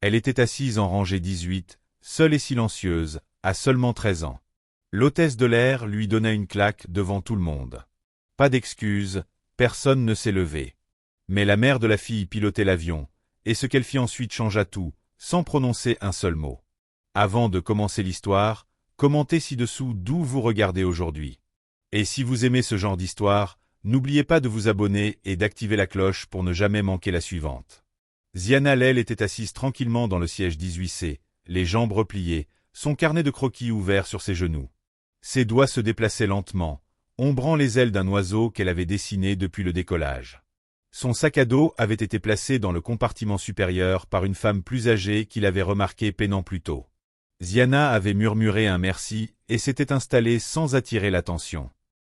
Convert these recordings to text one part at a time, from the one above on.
Elle était assise en rangée 18, seule et silencieuse, à seulement 13 ans. L'hôtesse de l'air lui donna une claque devant tout le monde. Pas d'excuses, personne ne s'est levé. Mais la mère de la fille pilotait l'avion, et ce qu'elle fit ensuite changea tout, sans prononcer un seul mot. Avant de commencer l'histoire, commentez ci-dessous d'où vous regardez aujourd'hui. Et si vous aimez ce genre d'histoire, n'oubliez pas de vous abonner et d'activer la cloche pour ne jamais manquer la suivante. Ziana Lel était assise tranquillement dans le siège 18C, les jambes repliées, son carnet de croquis ouvert sur ses genoux. Ses doigts se déplaçaient lentement, ombrant les ailes d'un oiseau qu'elle avait dessiné depuis le décollage. Son sac à dos avait été placé dans le compartiment supérieur par une femme plus âgée qui l'avait remarqué peinant plus tôt. Ziana avait murmuré un merci et s'était installée sans attirer l'attention.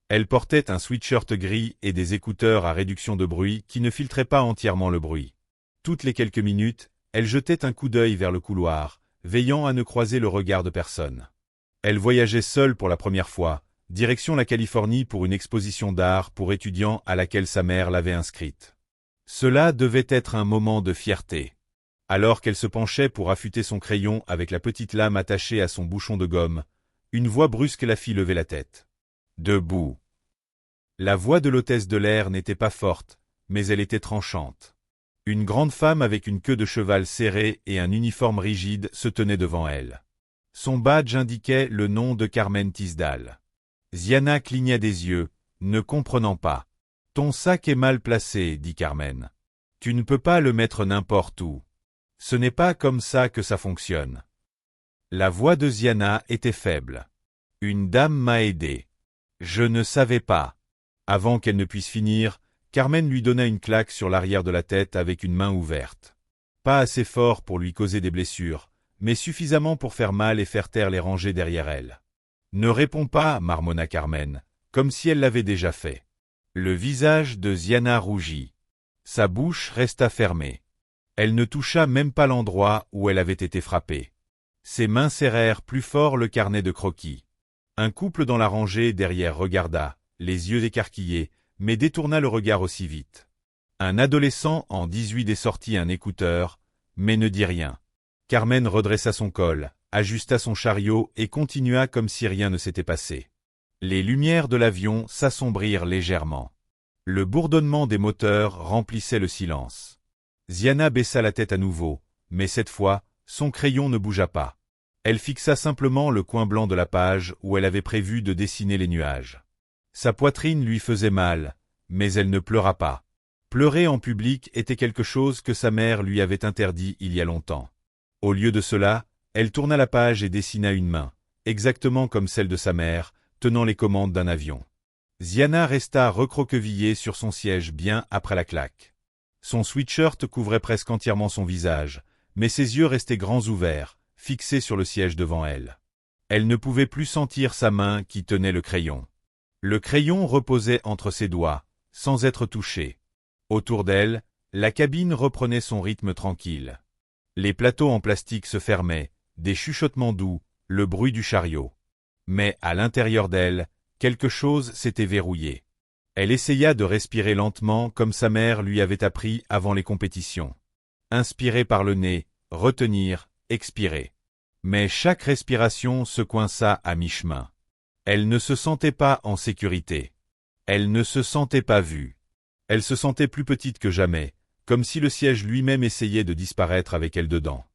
Elle portait un sweatshirt gris et des écouteurs à réduction de bruit qui ne filtraient pas entièrement le bruit. Toutes les quelques minutes, elle jetait un coup d'œil vers le couloir, veillant à ne croiser le regard de personne. Elle voyageait seule pour la première fois, direction la Californie pour une exposition d'art pour étudiants à laquelle sa mère l'avait inscrite. Cela devait être un moment de fierté. Alors qu'elle se penchait pour affûter son crayon avec la petite lame attachée à son bouchon de gomme, une voix brusque la fit lever la tête. Debout. La voix de l'hôtesse de l'air n'était pas forte, mais elle était tranchante. Une grande femme avec une queue de cheval serrée et un uniforme rigide se tenait devant elle. Son badge indiquait le nom de Carmen Tisdale. Ziana cligna des yeux, ne comprenant pas. « Ton sac est mal placé, dit Carmen. Tu ne peux pas le mettre n'importe où. Ce n'est pas comme ça que ça fonctionne. » La voix de Ziana était faible. « Une dame m'a aidé. Je ne savais pas. » Avant qu'elle ne puisse finir, Carmen lui donna une claque sur l'arrière de la tête avec une main ouverte. Pas assez fort pour lui causer des blessures, mais suffisamment pour faire mal et faire taire les rangées derrière elle. « Ne réponds pas, marmonna Carmen, comme si elle l'avait déjà fait. » Le visage de Ziana rougit. Sa bouche resta fermée. Elle ne toucha même pas l'endroit où elle avait été frappée. Ses mains serrèrent plus fort le carnet de croquis. Un couple dans la rangée derrière regarda, les yeux écarquillés, mais détourna le regard aussi vite. Un adolescent en 18 sortit un écouteur, mais ne dit rien. Carmen redressa son col, ajusta son chariot et continua comme si rien ne s'était passé. Les lumières de l'avion s'assombrirent légèrement. Le bourdonnement des moteurs remplissait le silence. Ziana baissa la tête à nouveau, mais cette fois, son crayon ne bougea pas. Elle fixa simplement le coin blanc de la page où elle avait prévu de dessiner les nuages. Sa poitrine lui faisait mal, mais elle ne pleura pas. Pleurer en public était quelque chose que sa mère lui avait interdit il y a longtemps. Au lieu de cela, elle tourna la page et dessina une main, exactement comme celle de sa mère, tenant les commandes d'un avion. Ziana resta recroquevillée sur son siège bien après la claque. Son sweatshirt couvrait presque entièrement son visage, mais ses yeux restaient grands ouverts, fixés sur le siège devant elle. Elle ne pouvait plus sentir sa main qui tenait le crayon. Le crayon reposait entre ses doigts, sans être touché. Autour d'elle, la cabine reprenait son rythme tranquille. Les plateaux en plastique se fermaient, des chuchotements doux, le bruit du chariot. Mais à l'intérieur d'elle, quelque chose s'était verrouillé. Elle essaya de respirer lentement comme sa mère lui avait appris avant les compétitions. Inspirer par le nez, retenir, expirer. Mais chaque respiration se coinça à mi-chemin. Elle ne se sentait pas en sécurité. Elle ne se sentait pas vue. Elle se sentait plus petite que jamais, comme si le siège lui-même essayait de disparaître avec elle dedans.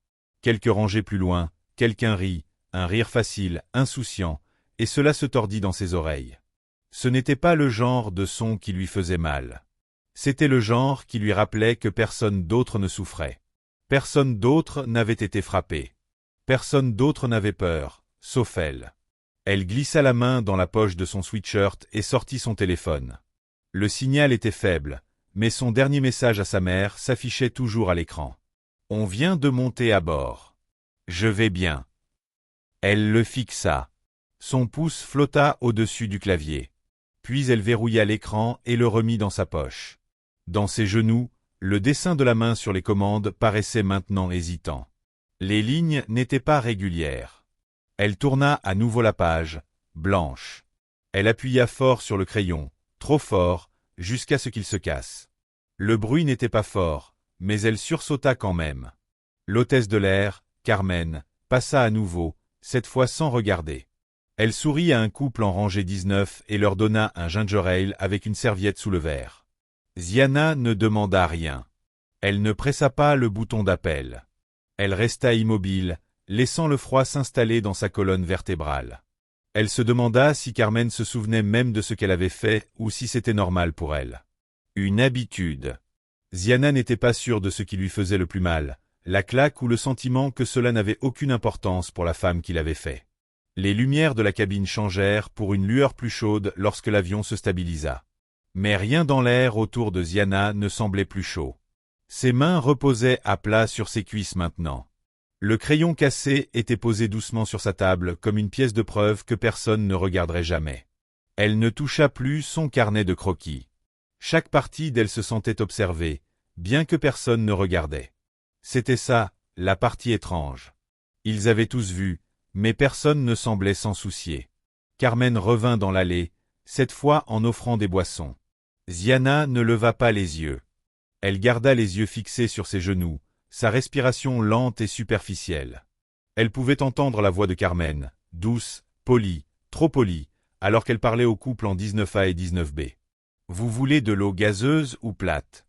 Quelques rangées plus loin, quelqu'un rit, un rire facile, insouciant, et cela se tordit dans ses oreilles. Ce n'était pas le genre de son qui lui faisait mal. C'était le genre qui lui rappelait que personne d'autre ne souffrait. Personne d'autre n'avait été frappé. Personne d'autre n'avait peur, sauf elle. Elle glissa la main dans la poche de son sweatshirt et sortit son téléphone. Le signal était faible, mais son dernier message à sa mère s'affichait toujours à l'écran. « On vient de monter à bord. Je vais bien. » Elle le fixa. Son pouce flotta au-dessus du clavier. Puis elle verrouilla l'écran et le remit dans sa poche. Dans ses genoux, le dessin de la main sur les commandes paraissait maintenant hésitant. Les lignes n'étaient pas régulières. Elle tourna à nouveau la page, blanche. Elle appuya fort sur le crayon, trop fort, jusqu'à ce qu'il se casse. Le bruit n'était pas fort, mais elle sursauta quand même. L'hôtesse de l'air, Carmen, passa à nouveau, cette fois sans regarder. Elle sourit à un couple en rangée 19 et leur donna un ginger ale avec une serviette sous le verre. Ziana ne demanda rien. Elle ne pressa pas le bouton d'appel. Elle resta immobile, laissant le froid s'installer dans sa colonne vertébrale. Elle se demanda si Carmen se souvenait même de ce qu'elle avait fait ou si c'était normal pour elle. Une habitude. Ziana n'était pas sûre de ce qui lui faisait le plus mal, la claque ou le sentiment que cela n'avait aucune importance pour la femme qui l'avait fait. Les lumières de la cabine changèrent pour une lueur plus chaude lorsque l'avion se stabilisa. Mais rien dans l'air autour de Ziana ne semblait plus chaud. Ses mains reposaient à plat sur ses cuisses maintenant. Le crayon cassé était posé doucement sur sa table comme une pièce de preuve que personne ne regarderait jamais. Elle ne toucha plus son carnet de croquis. Chaque partie d'elle se sentait observée, bien que personne ne regardait. C'était ça, la partie étrange. Ils avaient tous vu, mais personne ne semblait s'en soucier. Carmen revint dans l'allée, cette fois en offrant des boissons. Ziana ne leva pas les yeux. Elle garda les yeux fixés sur ses genoux, sa respiration lente et superficielle. Elle pouvait entendre la voix de Carmen, douce, polie, trop polie, alors qu'elle parlait au couple en 19A et 19B. « Vous voulez de l'eau gazeuse ou plate ?»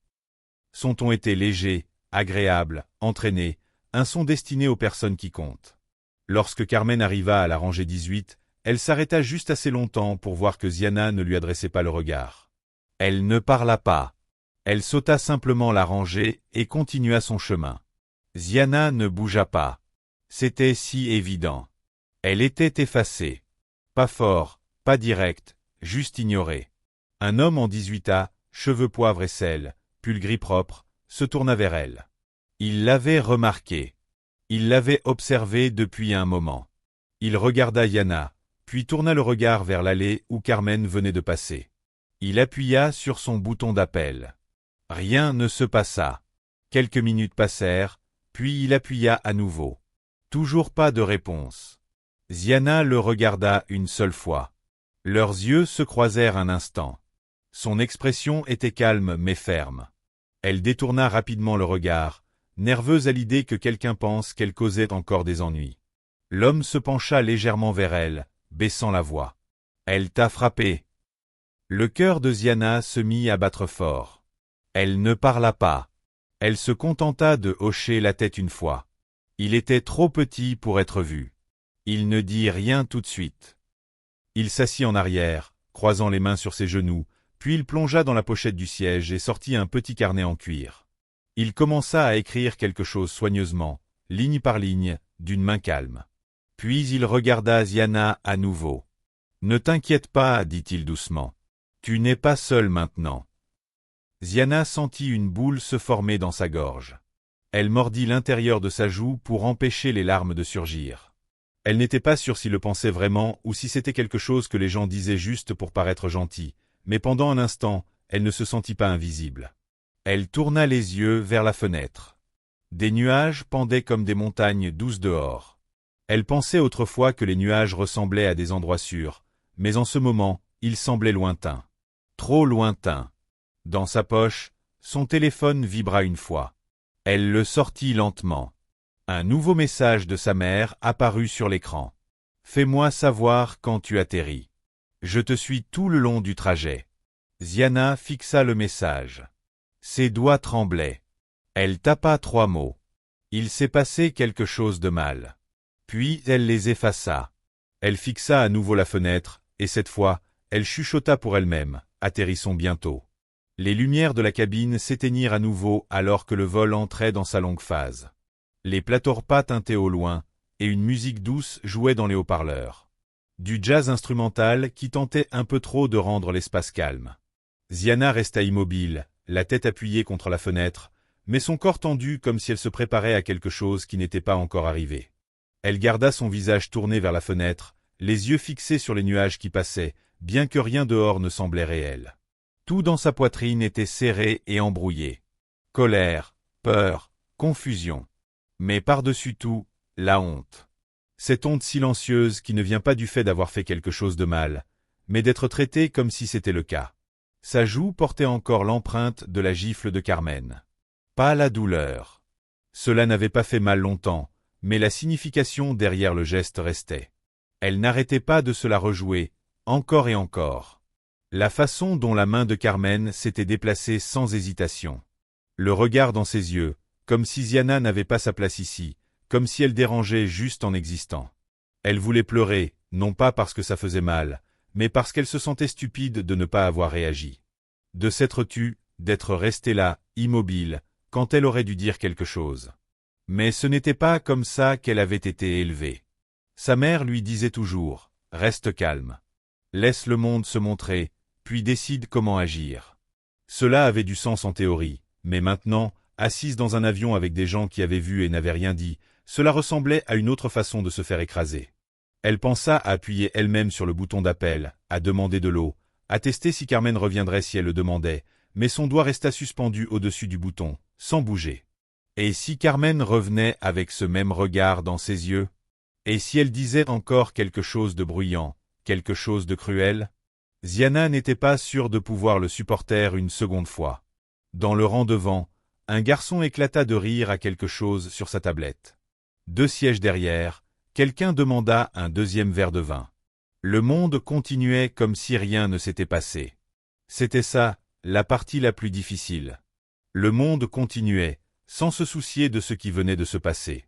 Son ton était léger, agréable, entraîné, un son destiné aux personnes qui comptent. Lorsque Carmen arriva à la rangée 18, elle s'arrêta juste assez longtemps pour voir que Ziana ne lui adressait pas le regard. Elle ne parla pas. Elle sauta simplement la rangée et continua son chemin. Ziana ne bougea pas. C'était si évident. Elle était effacée. Pas fort, pas direct, juste ignorée. Un homme en 18A, cheveux poivre et sel, pull gris propre, se tourna vers elle. Il l'avait remarquée. Il l'avait observée depuis un moment. Il regarda Ziana, puis tourna le regard vers l'allée où Carmen venait de passer. Il appuya sur son bouton d'appel. Rien ne se passa. Quelques minutes passèrent, puis il appuya à nouveau. Toujours pas de réponse. Ziana le regarda une seule fois. Leurs yeux se croisèrent un instant. Son expression était calme mais ferme. Elle détourna rapidement le regard, nerveuse à l'idée que quelqu'un pense qu'elle causait encore des ennuis. L'homme se pencha légèrement vers elle, baissant la voix. « Elle t'a frappé. » Le cœur de Ziana se mit à battre fort. Elle ne parla pas. Elle se contenta de hocher la tête une fois. Il était trop petit pour être vu. Il ne dit rien tout de suite. Il s'assit en arrière, croisant les mains sur ses genoux, puis il plongea dans la pochette du siège et sortit un petit carnet en cuir. Il commença à écrire quelque chose soigneusement, ligne par ligne, d'une main calme. Puis il regarda Ziana à nouveau. « Ne t'inquiète pas, dit-il doucement. Tu n'es pas seul maintenant. » Ziana sentit une boule se former dans sa gorge. Elle mordit l'intérieur de sa joue pour empêcher les larmes de surgir. Elle n'était pas sûre s'il le pensait vraiment ou si c'était quelque chose que les gens disaient juste pour paraître gentils, mais pendant un instant, elle ne se sentit pas invisible. Elle tourna les yeux vers la fenêtre. Des nuages pendaient comme des montagnes douces dehors. Elle pensait autrefois que les nuages ressemblaient à des endroits sûrs, mais en ce moment, ils semblaient lointains. Trop lointains. Dans sa poche, son téléphone vibra une fois. Elle le sortit lentement. Un nouveau message de sa mère apparut sur l'écran. « Fais-moi savoir quand tu atterris. Je te suis tout le long du trajet. » Ziana fixa le message. Ses doigts tremblaient. Elle tapa 3 mots. Il s'est passé quelque chose de mal. Puis elle les effaça. Elle fixa à nouveau la fenêtre, et cette fois, elle chuchota pour elle-même. Atterrissons bientôt. Les lumières de la cabine s'éteignirent à nouveau alors que le vol entrait dans sa longue phase. Les plateaux-repas tintaient au loin, et une musique douce jouait dans les haut-parleurs. Du jazz instrumental qui tentait un peu trop de rendre l'espace calme. Ziana resta immobile, la tête appuyée contre la fenêtre, mais son corps tendu comme si elle se préparait à quelque chose qui n'était pas encore arrivé. Elle garda son visage tourné vers la fenêtre, les yeux fixés sur les nuages qui passaient, bien que rien dehors ne semblait réel. Tout dans sa poitrine était serré et embrouillé. Colère, peur, confusion. Mais par-dessus tout, la honte. Cette honte silencieuse qui ne vient pas du fait d'avoir fait quelque chose de mal, mais d'être traité comme si c'était le cas. Sa joue portait encore l'empreinte de la gifle de Carmen. Pas la douleur. Cela n'avait pas fait mal longtemps, mais la signification derrière le geste restait. Elle n'arrêtait pas de se la rejouer, encore et encore. La façon dont la main de Carmen s'était déplacée sans hésitation. Le regard dans ses yeux, comme si Ziana n'avait pas sa place ici, comme si elle dérangeait juste en existant. Elle voulait pleurer, non pas parce que ça faisait mal, mais parce qu'elle se sentait stupide de ne pas avoir réagi. De s'être tue, d'être restée là, immobile, quand elle aurait dû dire quelque chose. Mais ce n'était pas comme ça qu'elle avait été élevée. Sa mère lui disait toujours « Reste calme. Laisse le monde se montrer, puis décide comment agir. » Cela avait du sens en théorie, mais maintenant, assise dans un avion avec des gens qui avaient vu et n'avaient rien dit, cela ressemblait à une autre façon de se faire écraser. Elle pensa à appuyer elle-même sur le bouton d'appel, à demander de l'eau, à tester si Carmen reviendrait si elle le demandait, mais son doigt resta suspendu au-dessus du bouton, sans bouger. Et si Carmen revenait avec ce même regard dans ses yeux? Et si elle disait encore quelque chose de bruyant, quelque chose de cruel? Ziana n'était pas sûre de pouvoir le supporter une seconde fois. Dans le rang devant, un garçon éclata de rire à quelque chose sur sa tablette. 2 sièges derrière, quelqu'un demanda un deuxième verre de vin. Le monde continuait comme si rien ne s'était passé. C'était ça, la partie la plus difficile. Le monde continuait, sans se soucier de ce qui venait de se passer.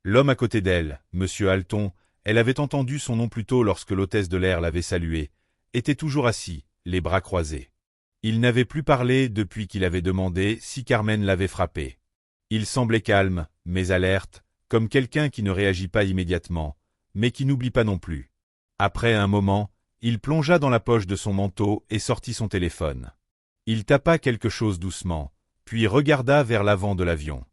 L'homme à côté d'elle, Monsieur Alton, elle avait entendu son nom plus tôt lorsque l'hôtesse de l'air l'avait salué, était toujours assis, les bras croisés. Il n'avait plus parlé depuis qu'il avait demandé si Carmen l'avait frappé. Il semblait calme, mais alerte, comme quelqu'un qui ne réagit pas immédiatement, mais qui n'oublie pas non plus. Après un moment, il plongea dans la poche de son manteau et sortit son téléphone. Il tapa quelque chose doucement, puis regarda vers l'avant de l'avion.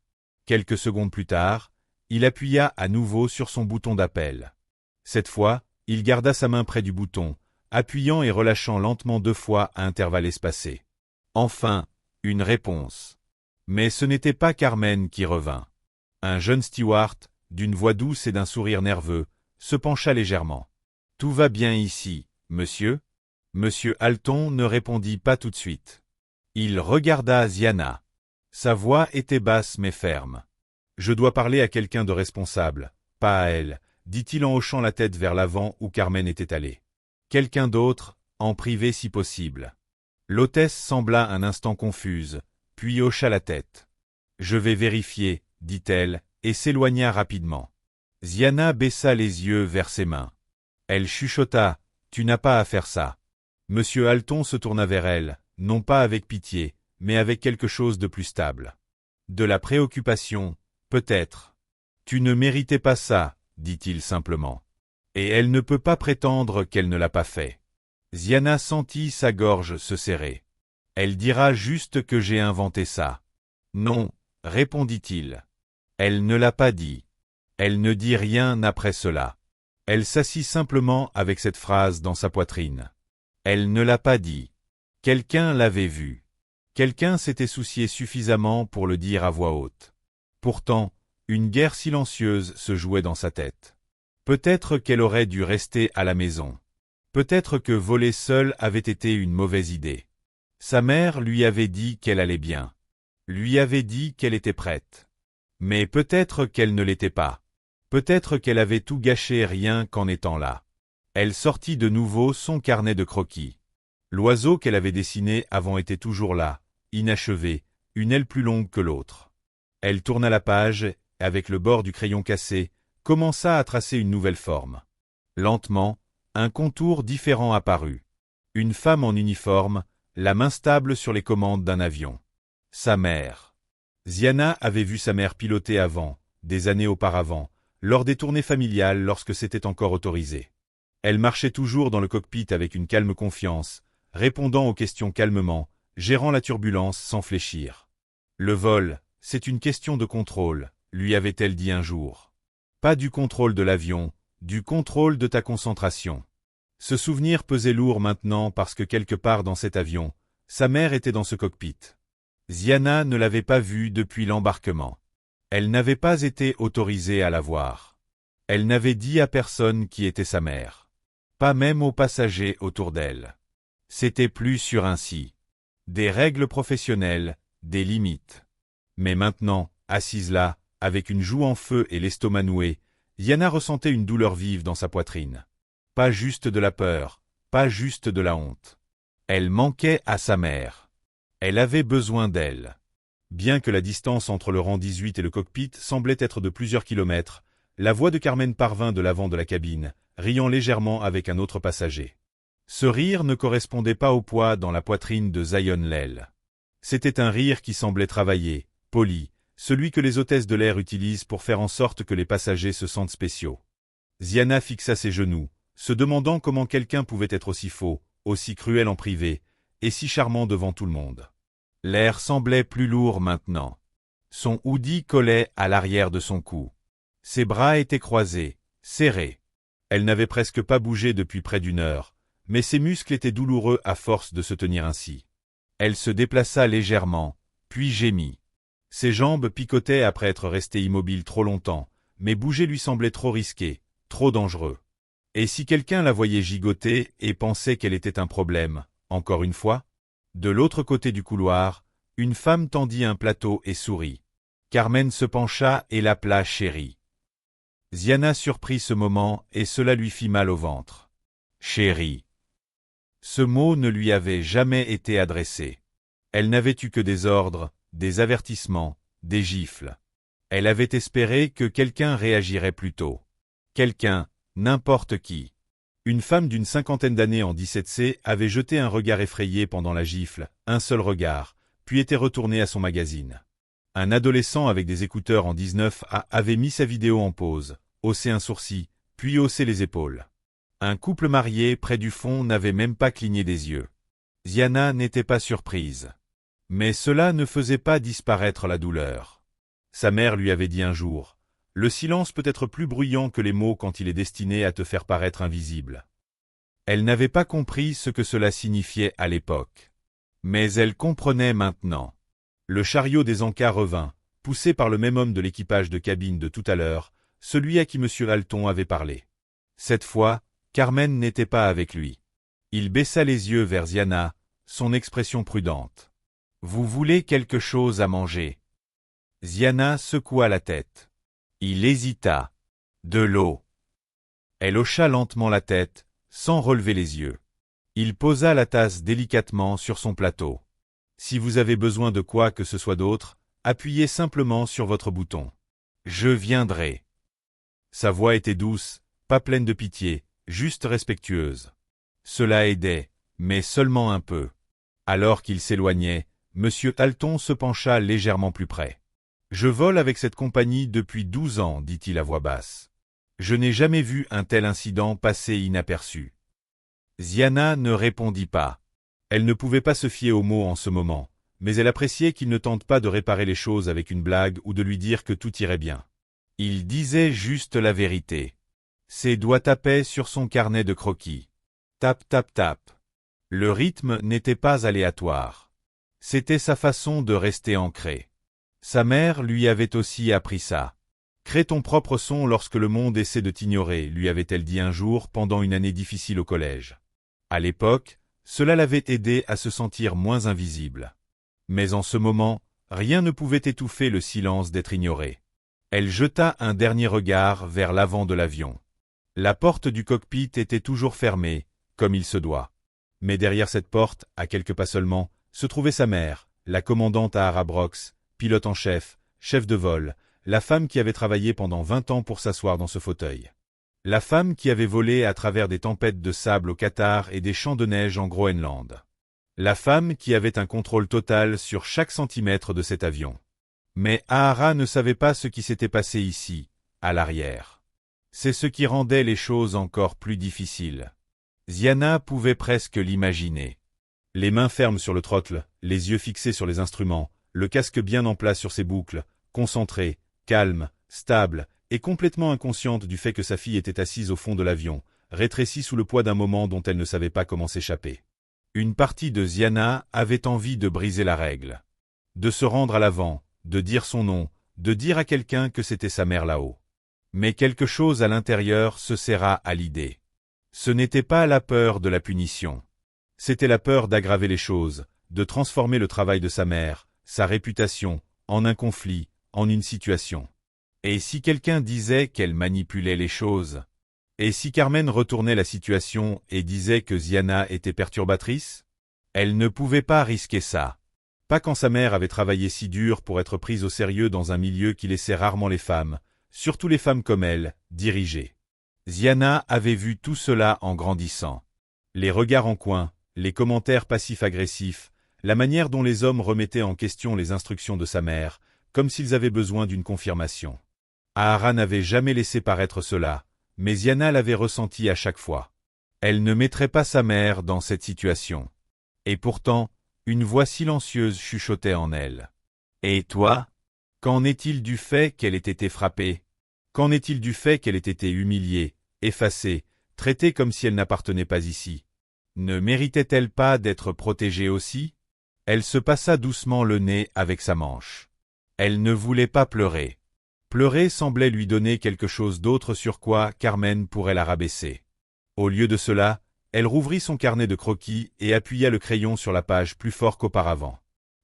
Quelques secondes plus tard, il appuya à nouveau sur son bouton d'appel. Cette fois, il garda sa main près du bouton, appuyant et relâchant lentement 2 fois à intervalles espacés. Enfin, une réponse. Mais ce n'était pas Carmen qui revint. Un jeune steward, d'une voix douce et d'un sourire nerveux, se pencha légèrement. « Tout va bien ici, monsieur ?» Monsieur Alton ne répondit pas tout de suite. Il regarda Ziana. Sa voix était basse mais ferme. « Je dois parler à quelqu'un de responsable, pas à elle, » dit-il en hochant la tête vers l'avant où Carmen était allée. « Quelqu'un d'autre, en privé si possible. » L'hôtesse sembla un instant confuse, puis hocha la tête. « Je vais vérifier, » dit-elle, et s'éloigna rapidement. Ziana baissa les yeux vers ses mains. Elle chuchota, « Tu n'as pas à faire ça. » Monsieur Alton se tourna vers elle, non pas avec pitié, mais avec quelque chose de plus stable. De la préoccupation, peut-être. « Tu ne méritais pas ça, » dit-il simplement. Et elle ne peut pas prétendre qu'elle ne l'a pas fait. Ziana sentit sa gorge se serrer. Elle dira juste que j'ai inventé ça. Non, répondit-il. Elle ne l'a pas dit. Elle ne dit rien après cela. Elle s'assit simplement avec cette phrase dans sa poitrine. Elle ne l'a pas dit. Quelqu'un l'avait vu. Quelqu'un s'était soucié suffisamment pour le dire à voix haute. Pourtant, une guerre silencieuse se jouait dans sa tête. Peut-être qu'elle aurait dû rester à la maison. Peut-être que voler seule avait été une mauvaise idée. Sa mère lui avait dit qu'elle allait bien. Lui avait dit qu'elle était prête. Mais peut-être qu'elle ne l'était pas. Peut-être qu'elle avait tout gâché rien qu'en étant là. Elle sortit de nouveau son carnet de croquis. L'oiseau qu'elle avait dessiné avant était toujours là, inachevé, une aile plus longue que l'autre. Elle tourna la page, avec le bord du crayon cassé, commença à tracer une nouvelle forme. Lentement, un contour différent apparut. Une femme en uniforme, la main stable sur les commandes d'un avion. Sa mère. Ziana avait vu sa mère piloter avant, des années auparavant, lors des tournées familiales lorsque c'était encore autorisé. Elle marchait toujours dans le cockpit avec une calme confiance, répondant aux questions calmement, gérant la turbulence sans fléchir. Le vol, c'est une question de contrôle, lui avait-elle dit un jour. Pas du contrôle de l'avion, du contrôle de ta concentration. Ce souvenir pesait lourd maintenant parce que quelque part dans cet avion, sa mère était dans ce cockpit. Ziana ne l'avait pas vue depuis l'embarquement. Elle n'avait pas été autorisée à la voir. Elle n'avait dit à personne qui était sa mère. Pas même aux passagers autour d'elle. C'était plus sûr ainsi. Des règles professionnelles, des limites. Mais maintenant, assise là, avec une joue en feu et l'estomac noué, Yana ressentait une douleur vive dans sa poitrine. Pas juste de la peur, pas juste de la honte. Elle manquait à sa mère. Elle avait besoin d'elle. Bien que la distance entre le rang 18 et le cockpit semblait être de plusieurs kilomètres, la voix de Carmen parvint de l'avant de la cabine, riant légèrement avec un autre passager. Ce rire ne correspondait pas au poids dans la poitrine de Zion Lel. C'était un rire qui semblait travaillé, poli, celui que les hôtesses de l'air utilisent pour faire en sorte que les passagers se sentent spéciaux. Ziana fixa ses genoux, se demandant comment quelqu'un pouvait être aussi faux, aussi cruel en privé, et si charmant devant tout le monde. L'air semblait plus lourd maintenant. Son hoodie collait à l'arrière de son cou. Ses bras étaient croisés, serrés. Elle n'avait presque pas bougé depuis près d'une heure, mais ses muscles étaient douloureux à force de se tenir ainsi. Elle se déplaça légèrement, puis gémit. Ses jambes picotaient après être restées immobiles trop longtemps, mais bouger lui semblait trop risqué, trop dangereux. Et si quelqu'un la voyait gigoter et pensait qu'elle était un problème, encore une fois? De l'autre côté du couloir, une femme tendit un plateau et sourit. Carmen se pencha et l'appela chérie. Ziana surprit ce moment et cela lui fit mal au ventre. Chérie. Ce mot ne lui avait jamais été adressé. Elle n'avait eu que des ordres, des avertissements, des gifles. Elle avait espéré que quelqu'un réagirait plus tôt. Quelqu'un, n'importe qui. Une femme d'une cinquantaine d'années en 17C avait jeté un regard effrayé pendant la gifle, un seul regard, puis était retournée à son magazine. Un adolescent avec des écouteurs en 19A avait mis sa vidéo en pause, haussé un sourcil, puis haussé les épaules. Un couple marié près du fond n'avait même pas cligné des yeux. Ziana n'était pas surprise. Mais cela ne faisait pas disparaître la douleur. Sa mère lui avait dit un jour, « Le silence peut être plus bruyant que les mots quand il est destiné à te faire paraître invisible. » Elle n'avait pas compris ce que cela signifiait à l'époque. Mais elle comprenait maintenant. Le chariot des encas revint, poussé par le même homme de l'équipage de cabine de tout à l'heure, celui à qui M. Alton avait parlé. Cette fois, Carmen n'était pas avec lui. Il baissa les yeux vers Ziana, son expression prudente. « Vous voulez quelque chose à manger ?» Ziana secoua la tête. Il hésita. De l'eau. Elle hocha lentement la tête, sans relever les yeux. Il posa la tasse délicatement sur son plateau. Si vous avez besoin de quoi que ce soit d'autre, appuyez simplement sur votre bouton. Je viendrai. Sa voix était douce, pas pleine de pitié, juste respectueuse. Cela aidait, mais seulement un peu. Alors qu'il s'éloignait, M. Alton se pencha légèrement plus près. « Je vole avec cette compagnie depuis 12 ans, dit-il à voix basse. Je n'ai jamais vu un tel incident passer inaperçu. » Ziana ne répondit pas. Elle ne pouvait pas se fier aux mots en ce moment, mais elle appréciait qu'il ne tente pas de réparer les choses avec une blague ou de lui dire que tout irait bien. Il disait juste la vérité. Ses doigts tapaient sur son carnet de croquis. Tap, tap, tap. Le rythme n'était pas aléatoire. C'était sa façon de rester ancré. Sa mère lui avait aussi appris ça. Crée ton propre son lorsque le monde essaie de t'ignorer, lui avait-elle dit un jour pendant une année difficile au collège. À l'époque, cela l'avait aidé à se sentir moins invisible. Mais en ce moment, rien ne pouvait étouffer le silence d'être ignoré. Elle jeta un dernier regard vers l'avant de l'avion. La porte du cockpit était toujours fermée, comme il se doit. Mais derrière cette porte, à quelques pas seulement, se trouvait sa mère, la commandante Ahara Brox, pilote en chef, chef de vol, la femme qui avait travaillé pendant 20 ans pour s'asseoir dans ce fauteuil. La femme qui avait volé à travers des tempêtes de sable au Qatar et des champs de neige en Groenland. La femme qui avait un contrôle total sur chaque centimètre de cet avion. Mais Ahara ne savait pas ce qui s'était passé ici, à l'arrière. C'est ce qui rendait les choses encore plus difficiles. Ziana pouvait presque l'imaginer. Les mains fermes sur le throttle, les yeux fixés sur les instruments, le casque bien en place sur ses boucles, concentrée, calme, stable, et complètement inconsciente du fait que sa fille était assise au fond de l'avion, rétrécie sous le poids d'un moment dont elle ne savait pas comment s'échapper. Une partie de Ziana avait envie de briser la règle. De se rendre à l'avant, de dire son nom, de dire à quelqu'un que c'était sa mère là-haut. Mais quelque chose à l'intérieur se serra à l'idée. Ce n'était pas la peur de la punition. C'était la peur d'aggraver les choses, de transformer le travail de sa mère, sa réputation, en un conflit, en une situation. Et si quelqu'un disait qu'elle manipulait les choses? Et si Carmen retournait la situation et disait que Ziana était perturbatrice? Elle ne pouvait pas risquer ça. Pas quand sa mère avait travaillé si dur pour être prise au sérieux dans un milieu qui laissait rarement les femmes, surtout les femmes comme elle, diriger. Ziana avait vu tout cela en grandissant. Les regards en coin, les commentaires passifs-agressifs, la manière dont les hommes remettaient en question les instructions de sa mère, comme s'ils avaient besoin d'une confirmation. Ahara n'avait jamais laissé paraître cela, mais Ziana l'avait ressenti à chaque fois. Elle ne mettrait pas sa mère dans cette situation. Et pourtant, une voix silencieuse chuchotait en elle. « Et toi? Qu'en est-il du fait qu'elle ait été frappée? Qu'en est-il du fait qu'elle ait été humiliée, effacée, traitée comme si elle n'appartenait pas ici? Ne méritait-elle pas d'être protégée aussi? » Elle se passa doucement le nez avec sa manche. Elle ne voulait pas pleurer. Pleurer semblait lui donner quelque chose d'autre sur quoi Carmen pourrait la rabaisser. Au lieu de cela, elle rouvrit son carnet de croquis et appuya le crayon sur la page plus fort qu'auparavant.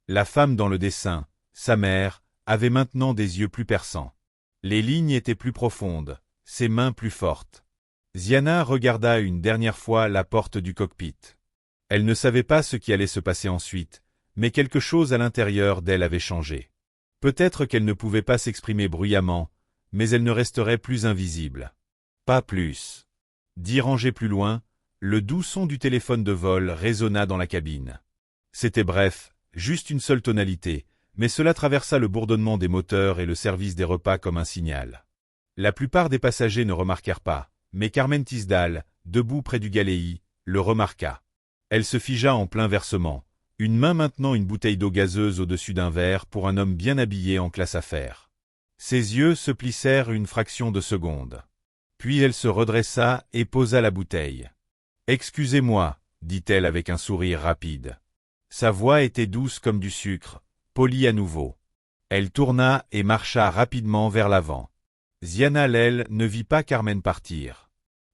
La femme dans le dessin, sa mère, avait maintenant des yeux plus perçants. Les lignes étaient plus profondes, ses mains plus fortes. Ziana regarda une dernière fois la porte du cockpit. Elle ne savait pas ce qui allait se passer ensuite, mais quelque chose à l'intérieur d'elle avait changé. Peut-être qu'elle ne pouvait pas s'exprimer bruyamment, mais elle ne resterait plus invisible. Pas plus. 10 rangées plus loin, le doux son du téléphone de vol résonna dans la cabine. C'était bref, juste une seule tonalité, mais cela traversa le bourdonnement des moteurs et le service des repas comme un signal. La plupart des passagers ne remarquèrent pas, mais Carmen Tisdale, debout près du Galéi, le remarqua. Elle se figea en plein versement, une main maintenant une bouteille d'eau gazeuse au-dessus d'un verre pour un homme bien habillé en classe affaires. Ses yeux se plissèrent une fraction de seconde. Puis elle se redressa et posa la bouteille. « Excusez-moi, » dit-elle avec un sourire rapide. Sa voix était douce comme du sucre, polie à nouveau. Elle tourna et marcha rapidement vers l'avant. Ziana Lel ne vit pas Carmen partir.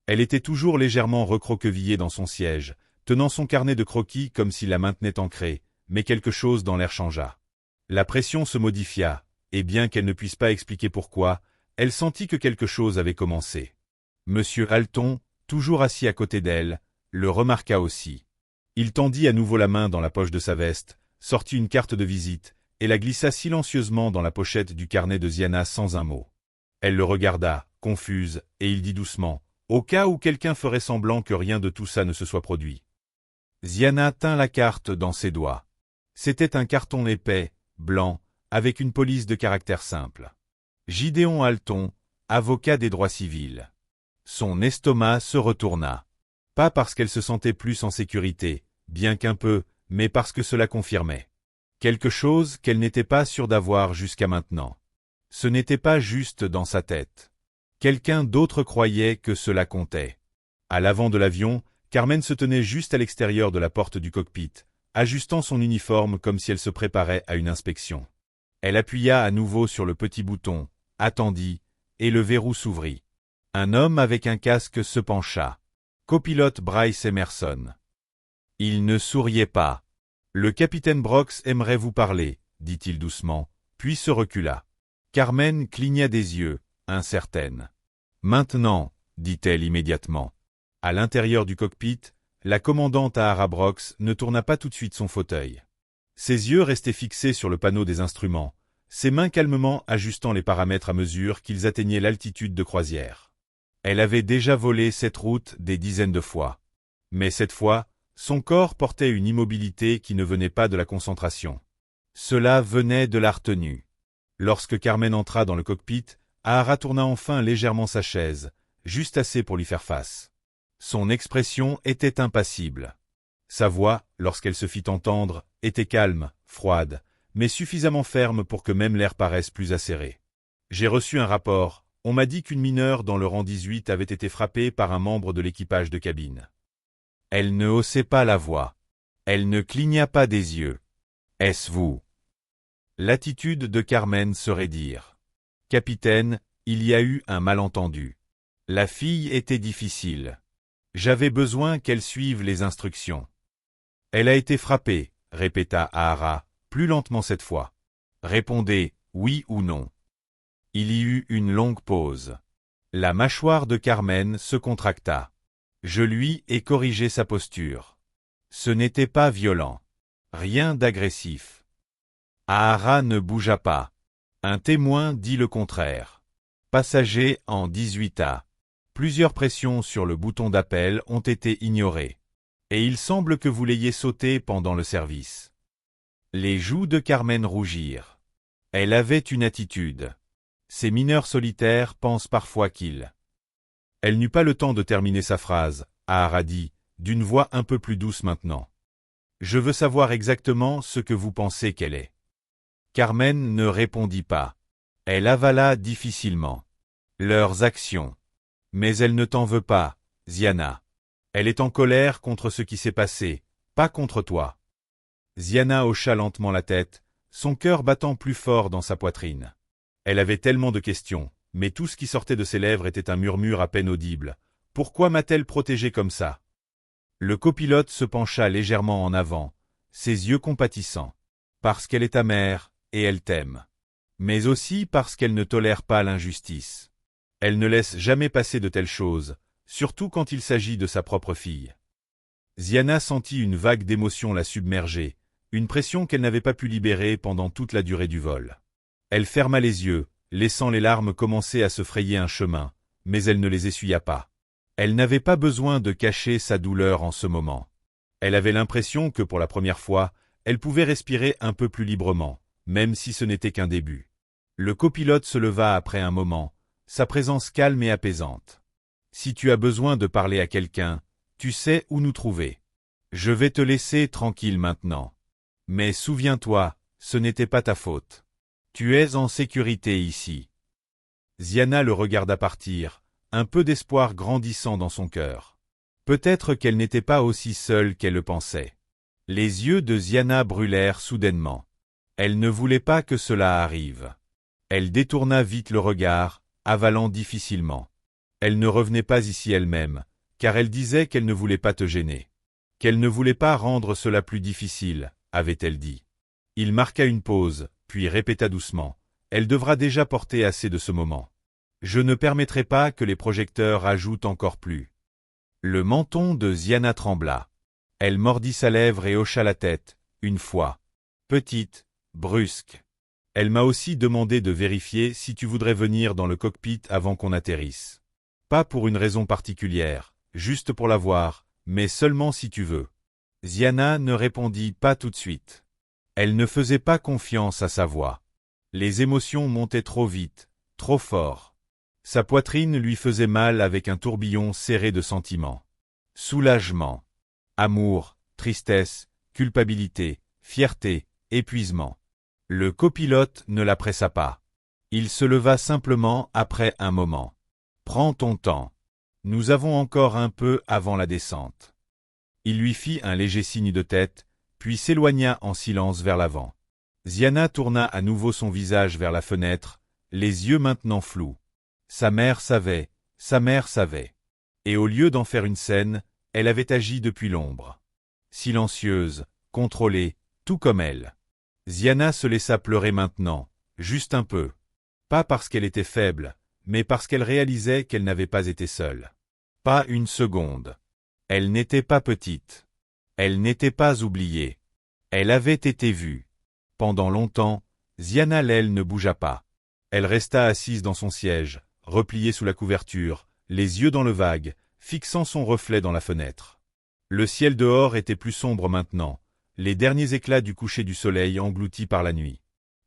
Elle était toujours légèrement recroquevillée dans son siège, tenant son carnet de croquis comme s'il la maintenait ancrée, mais quelque chose dans l'air changea. La pression se modifia, et bien qu'elle ne puisse pas expliquer pourquoi, elle sentit que quelque chose avait commencé. Monsieur Alton, toujours assis à côté d'elle, le remarqua aussi. Il tendit à nouveau la main dans la poche de sa veste, sortit une carte de visite, et la glissa silencieusement dans la pochette du carnet de Ziana sans un mot. Elle le regarda, confuse, et il dit doucement, au cas où quelqu'un ferait semblant que rien de tout ça ne se soit produit. Ziana tint la carte dans ses doigts. C'était un carton épais, blanc, avec une police de caractère simple. Gideon Alton, avocat des droits civils. Son estomac se retourna. Pas parce qu'elle se sentait plus en sécurité, bien qu'un peu, mais parce que cela confirmait quelque chose qu'elle n'était pas sûre d'avoir jusqu'à maintenant. Ce n'était pas juste dans sa tête. Quelqu'un d'autre croyait que cela comptait. À l'avant de l'avion, Carmen se tenait juste à l'extérieur de la porte du cockpit, ajustant son uniforme comme si elle se préparait à une inspection. Elle appuya à nouveau sur le petit bouton, attendit, et le verrou s'ouvrit. Un homme avec un casque se pencha. Copilote Bryce Emerson. Il ne souriait pas. « Le capitaine Brox aimerait vous parler, » dit-il doucement, puis se recula. Carmen cligna des yeux, incertaine. « Maintenant, » dit-elle immédiatement. À l'intérieur du cockpit, la commandante Ahara Brox ne tourna pas tout de suite son fauteuil. Ses yeux restaient fixés sur le panneau des instruments, ses mains calmement ajustant les paramètres à mesure qu'ils atteignaient l'altitude de croisière. Elle avait déjà volé cette route des dizaines de fois. Mais cette fois, son corps portait une immobilité qui ne venait pas de la concentration. Cela venait de la retenue. Lorsque Carmen entra dans le cockpit, Ahara tourna enfin légèrement sa chaise, juste assez pour lui faire face. Son expression était impassible. Sa voix, lorsqu'elle se fit entendre, était calme, froide, mais suffisamment ferme pour que même l'air paraisse plus acéré. « J'ai reçu un rapport. On m'a dit qu'une mineure dans le rang 18 avait été frappée par un membre de l'équipage de cabine. » Elle ne haussait pas la voix. Elle ne cligna pas des yeux. « Est-ce vous ?» L'attitude de Carmen serait dire. « Capitaine, il y a eu un malentendu. La fille était difficile. J'avais besoin qu'elle suive les instructions. »« Elle a été frappée, » répéta Ahara, plus lentement cette fois. « Répondez, oui ou non. » Il y eut une longue pause. La mâchoire de Carmen se contracta. Je lui ai corrigé sa posture. Ce n'était pas violent. Rien d'agressif. Ahara ne bougea pas. Un témoin dit le contraire. Passager en 18A. Plusieurs pressions sur le bouton d'appel ont été ignorées. Et il semble que vous l'ayez sauté pendant le service. Les joues de Carmen rougirent. Elle avait une attitude. Ces mineurs solitaires pensent parfois qu'ils... Elle n'eut pas le temps de terminer sa phrase. Ahara dit, d'une voix un peu plus douce maintenant. Je veux savoir exactement ce que vous pensez qu'elle est. Carmen ne répondit pas. Elle avala difficilement. Leurs actions. Mais elle ne t'en veut pas, Ziana. Elle est en colère contre ce qui s'est passé, pas contre toi. Ziana hocha lentement la tête, son cœur battant plus fort dans sa poitrine. Elle avait tellement de questions, mais tout ce qui sortait de ses lèvres était un murmure à peine audible. Pourquoi m'a-t-elle protégée comme ça? Le copilote se pencha légèrement en avant, ses yeux compatissants. Parce qu'elle est ta mère, et elle t'aime. Mais aussi parce qu'elle ne tolère pas l'injustice. Elle ne laisse jamais passer de telles choses, surtout quand il s'agit de sa propre fille. Ziana sentit une vague d'émotion la submerger, une pression qu'elle n'avait pas pu libérer pendant toute la durée du vol. Elle ferma les yeux, laissant les larmes commencer à se frayer un chemin, mais elle ne les essuya pas. Elle n'avait pas besoin de cacher sa douleur en ce moment. Elle avait l'impression que pour la première fois, elle pouvait respirer un peu plus librement, même si ce n'était qu'un début. Le copilote se leva après un moment, sa présence calme et apaisante. Si tu as besoin de parler à quelqu'un, tu sais où nous trouver. Je vais te laisser tranquille maintenant. Mais souviens-toi, ce n'était pas ta faute. Tu es en sécurité ici. Ziana le regarda partir, un peu d'espoir grandissant dans son cœur. Peut-être qu'elle n'était pas aussi seule qu'elle le pensait. Les yeux de Ziana brûlèrent soudainement. Elle ne voulait pas que cela arrive. Elle détourna vite le regard, avalant difficilement. Elle ne revenait pas ici elle-même, car elle disait qu'elle ne voulait pas te gêner. Qu'elle ne voulait pas rendre cela plus difficile, avait-elle dit. Il marqua une pause, puis répéta doucement. Elle devra déjà porter assez de ce moment. Je ne permettrai pas que les projecteurs ajoutent encore plus. Le menton de Ziana trembla. Elle mordit sa lèvre et hocha la tête, une fois. Petite, brusque. Elle m'a aussi demandé de vérifier si tu voudrais venir dans le cockpit avant qu'on atterrisse. Pas pour une raison particulière, juste pour la voir, mais seulement si tu veux. Ziana ne répondit pas tout de suite. Elle ne faisait pas confiance à sa voix. Les émotions montaient trop vite, trop fort. Sa poitrine lui faisait mal avec un tourbillon serré de sentiments. Soulagement, amour, tristesse, culpabilité, fierté, épuisement. Le copilote ne la pressa pas. Il se leva simplement après un moment. Prends ton temps. Nous avons encore un peu avant la descente. Il lui fit un léger signe de tête, puis s'éloigna en silence vers l'avant. Ziana tourna à nouveau son visage vers la fenêtre, les yeux maintenant flous. Sa mère savait, sa mère savait. Et au lieu d'en faire une scène, elle avait agi depuis l'ombre. Silencieuse, contrôlée, tout comme elle. Ziana se laissa pleurer maintenant, juste un peu. Pas parce qu'elle était faible, mais parce qu'elle réalisait qu'elle n'avait pas été seule. Pas une seconde. Elle n'était pas petite. Elle n'était pas oubliée. Elle avait été vue. Pendant longtemps, Ziana l'aile ne bougea pas. Elle resta assise dans son siège, repliée sous la couverture, les yeux dans le vague, fixant son reflet dans la fenêtre. Le ciel dehors était plus sombre maintenant, les derniers éclats du coucher du soleil engloutis par la nuit.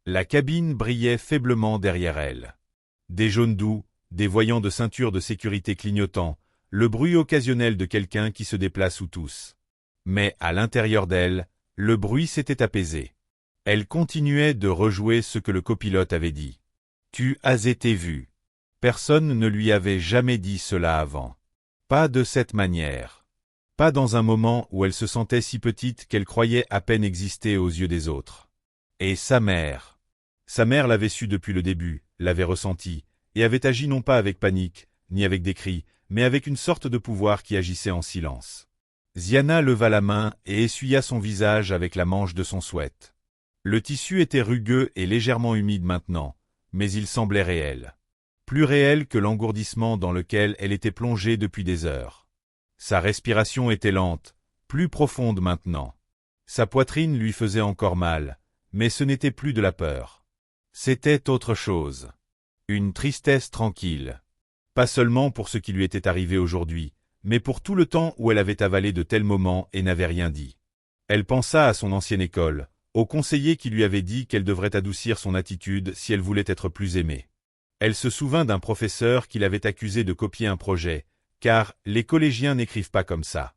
La cabine brillait faiblement derrière elle. Des jaunes doux, des voyants de ceinture de sécurité clignotants, le bruit occasionnel de quelqu'un qui se déplace ou tousse. Mais à l'intérieur d'elle, le bruit s'était apaisé. Elle continuait de rejouer ce que le copilote avait dit. Tu as été vue. Personne ne lui avait jamais dit cela avant. Pas de cette manière. Pas dans un moment où elle se sentait si petite qu'elle croyait à peine exister aux yeux des autres. Et sa mère. Sa mère l'avait su depuis le début, l'avait ressenti, et avait agi non pas avec panique, ni avec des cris, mais avec une sorte de pouvoir qui agissait en silence. Ziana leva la main et essuya son visage avec la manche de son sweat. Le tissu était rugueux et légèrement humide maintenant, mais il semblait réel. Plus réel que l'engourdissement dans lequel elle était plongée depuis des heures. Sa respiration était lente, plus profonde maintenant. Sa poitrine lui faisait encore mal, mais ce n'était plus de la peur. C'était autre chose. Une tristesse tranquille. Pas seulement pour ce qui lui était arrivé aujourd'hui, mais pour tout le temps où elle avait avalé de tels moments et n'avait rien dit. Elle pensa à son ancienne école, au conseiller qui lui avait dit qu'elle devrait adoucir son attitude si elle voulait être plus aimée. Elle se souvint d'un professeur qui l'avait accusé de copier un projet, car les collégiens n'écrivent pas comme ça.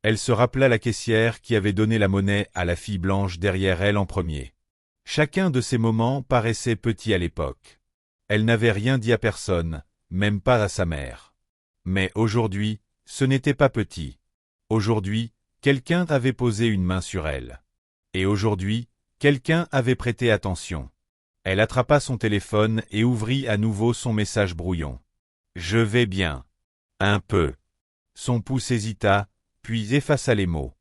Elle se rappela la caissière qui avait donné la monnaie à la fille blanche derrière elle en premier. Chacun de ces moments paraissait petit à l'époque. Elle n'avait rien dit à personne, même pas à sa mère. Mais aujourd'hui, ce n'était pas petit. Aujourd'hui, quelqu'un avait posé une main sur elle. Et aujourd'hui, quelqu'un avait prêté attention. Elle attrapa son téléphone et ouvrit à nouveau son message brouillon. « Je vais bien. » Un peu. Son pouce hésita, puis effaça les mots.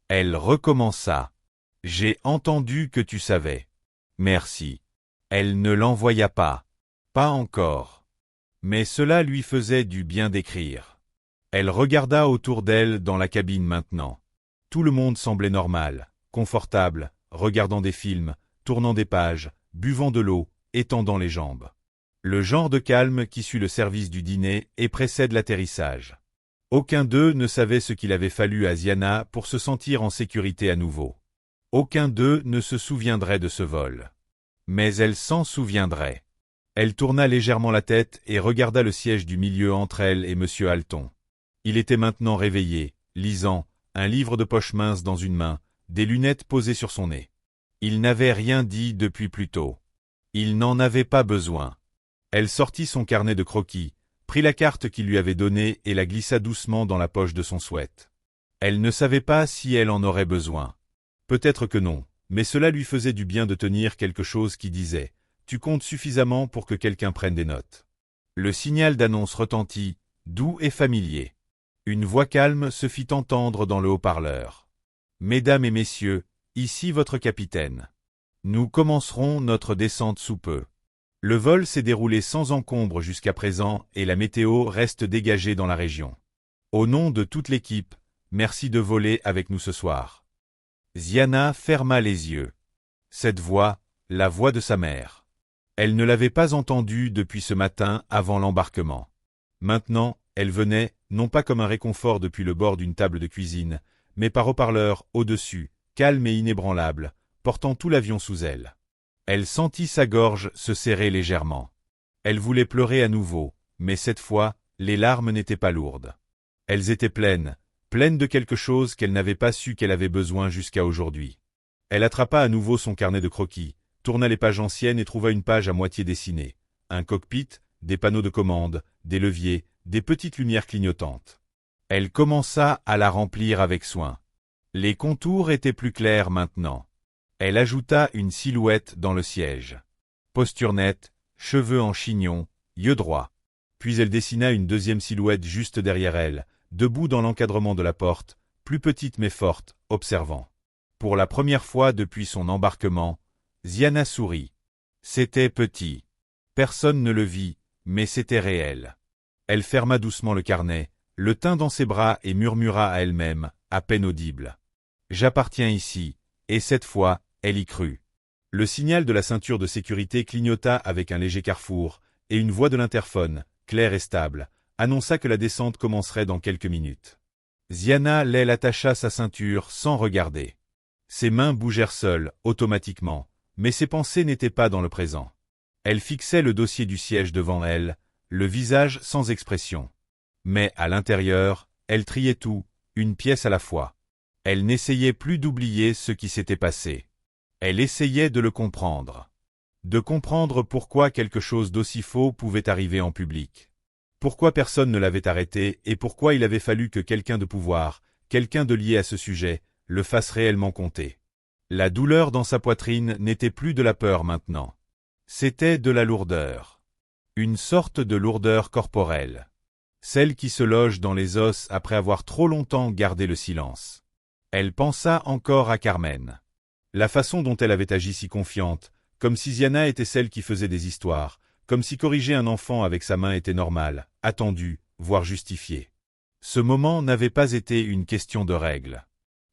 Elle recommença. « J'ai entendu que tu savais. Merci. » Elle ne l'envoya pas. Pas encore. Mais cela lui faisait du bien d'écrire. Elle regarda autour d'elle dans la cabine maintenant. Tout le monde semblait normal, confortable, regardant des films, tournant des pages, buvant de l'eau, étendant les jambes. Le genre de calme qui suit le service du dîner et précède l'atterrissage. Aucun d'eux ne savait ce qu'il avait fallu à Ziana pour se sentir en sécurité à nouveau. Aucun d'eux ne se souviendrait de ce vol. Mais elle s'en souviendrait. Elle tourna légèrement la tête et regarda le siège du milieu entre elle et M. Alton. Il était maintenant réveillé, lisant, un livre de poche mince dans une main, des lunettes posées sur son nez. Il n'avait rien dit depuis plus tôt. Il n'en avait pas besoin. Elle sortit son carnet de croquis, prit la carte qu'il lui avait donnée et la glissa doucement dans la poche de son sweat. Elle ne savait pas si elle en aurait besoin. Peut-être que non, mais cela lui faisait du bien de tenir quelque chose qui disait « Tu comptes suffisamment pour que quelqu'un prenne des notes ». Le signal d'annonce retentit, doux et familier. Une voix calme se fit entendre dans le haut-parleur. « Mesdames et messieurs, ici votre capitaine. Nous commencerons notre descente sous peu. Le vol s'est déroulé sans encombre jusqu'à présent et la météo reste dégagée dans la région. Au nom de toute l'équipe, merci de voler avec nous ce soir. » Ziana ferma les yeux. Cette voix, la voix de sa mère. Elle ne l'avait pas entendue depuis ce matin avant l'embarquement. Maintenant, elle venait, non pas comme un réconfort depuis le bord d'une table de cuisine, mais par haut-parleur, au-dessus, calme et inébranlable, portant tout l'avion sous elle. Elle sentit sa gorge se serrer légèrement. Elle voulait pleurer à nouveau, mais cette fois, les larmes n'étaient pas lourdes. Elles étaient pleines de quelque chose qu'elle n'avait pas su qu'elle avait besoin jusqu'à aujourd'hui. Elle attrapa à nouveau son carnet de croquis, tourna les pages anciennes et trouva une page à moitié dessinée. Un cockpit, des panneaux de commande, des leviers, des petites lumières clignotantes. Elle commença à la remplir avec soin. Les contours étaient plus clairs maintenant. Elle ajouta une silhouette dans le siège. Posture nette, cheveux en chignon, yeux droits. Puis elle dessina une deuxième silhouette juste derrière elle, debout dans l'encadrement de la porte, plus petite mais forte, observant. Pour la première fois depuis son embarquement, Ziana sourit. C'était petit. Personne ne le vit, mais c'était réel. Elle ferma doucement le carnet, le tint dans ses bras et murmura à elle-même, à peine audible. « J'appartiens ici », et cette fois, elle y crut. Le signal de la ceinture de sécurité clignota avec un léger carrefour, et une voix de l'interphone, claire et stable, annonça que la descente commencerait dans quelques minutes. Ziana attacha sa ceinture sans regarder. Ses mains bougèrent seules, automatiquement, mais ses pensées n'étaient pas dans le présent. Elle fixait le dossier du siège devant elle, le visage sans expression. Mais à l'intérieur, elle triait tout, une pièce à la fois. Elle n'essayait plus d'oublier ce qui s'était passé. Elle essayait de le comprendre. De comprendre pourquoi quelque chose d'aussi faux pouvait arriver en public. Pourquoi personne ne l'avait arrêté et pourquoi il avait fallu que quelqu'un de pouvoir, quelqu'un de lié à ce sujet, le fasse réellement compter. La douleur dans sa poitrine n'était plus de la peur maintenant. C'était de la lourdeur. Une sorte de lourdeur corporelle. Celle qui se loge dans les os après avoir trop longtemps gardé le silence. Elle pensa encore à Carmen. La façon dont elle avait agi si confiante, comme si Ziana était celle qui faisait des histoires, comme si corriger un enfant avec sa main était normal, attendu, voire justifié. Ce moment n'avait pas été une question de règles.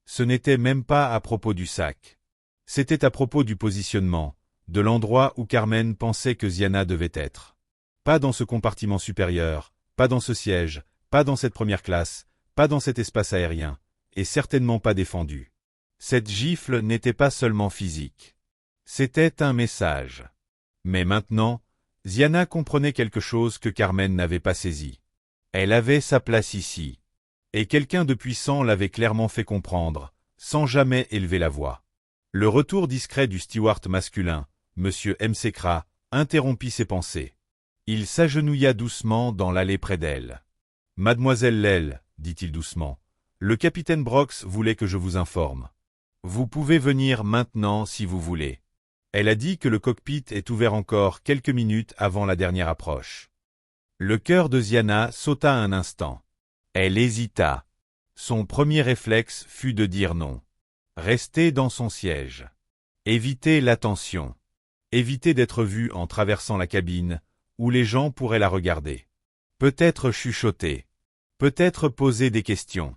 Ce n'était même pas à propos du sac. C'était à propos du positionnement, de l'endroit où Carmen pensait que Ziana devait être. Pas dans ce compartiment supérieur, pas dans ce siège, pas dans cette première classe, pas dans cet espace aérien, et certainement pas défendu. Cette gifle n'était pas seulement physique. C'était un message. Mais maintenant, Ziana comprenait quelque chose que Carmen n'avait pas saisi. Elle avait sa place ici. Et quelqu'un de puissant l'avait clairement fait comprendre, sans jamais élever la voix. Le retour discret du steward masculin, Monsieur Msekra, interrompit ses pensées. Il s'agenouilla doucement dans l'allée près d'elle. « Mademoiselle Lel, dit-il doucement, le capitaine Brox voulait que je vous informe. Vous pouvez venir maintenant si vous voulez. » Elle a dit que le cockpit est ouvert encore quelques minutes avant la dernière approche. Le cœur de Ziana sauta un instant. Elle hésita. Son premier réflexe fut de dire non. Rester dans son siège. Éviter l'attention. Éviter d'être vue en traversant la cabine, où les gens pourraient la regarder. Peut-être chuchoter. Peut-être poser des questions.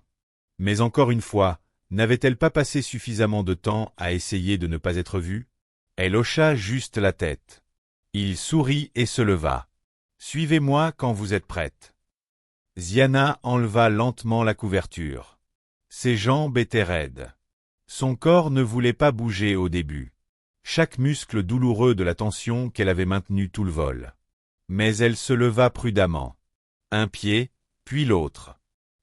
Mais encore une fois, n'avait-elle pas passé suffisamment de temps à essayer de ne pas être vue? Elle hocha juste la tête. Il sourit et se leva. « Suivez-moi quand vous êtes prête. » Ziana enleva lentement la couverture. Ses jambes étaient raides. Son corps ne voulait pas bouger au début. Chaque muscle douloureux de la tension qu'elle avait maintenue tout le vol. Mais elle se leva prudemment. Un pied, puis l'autre.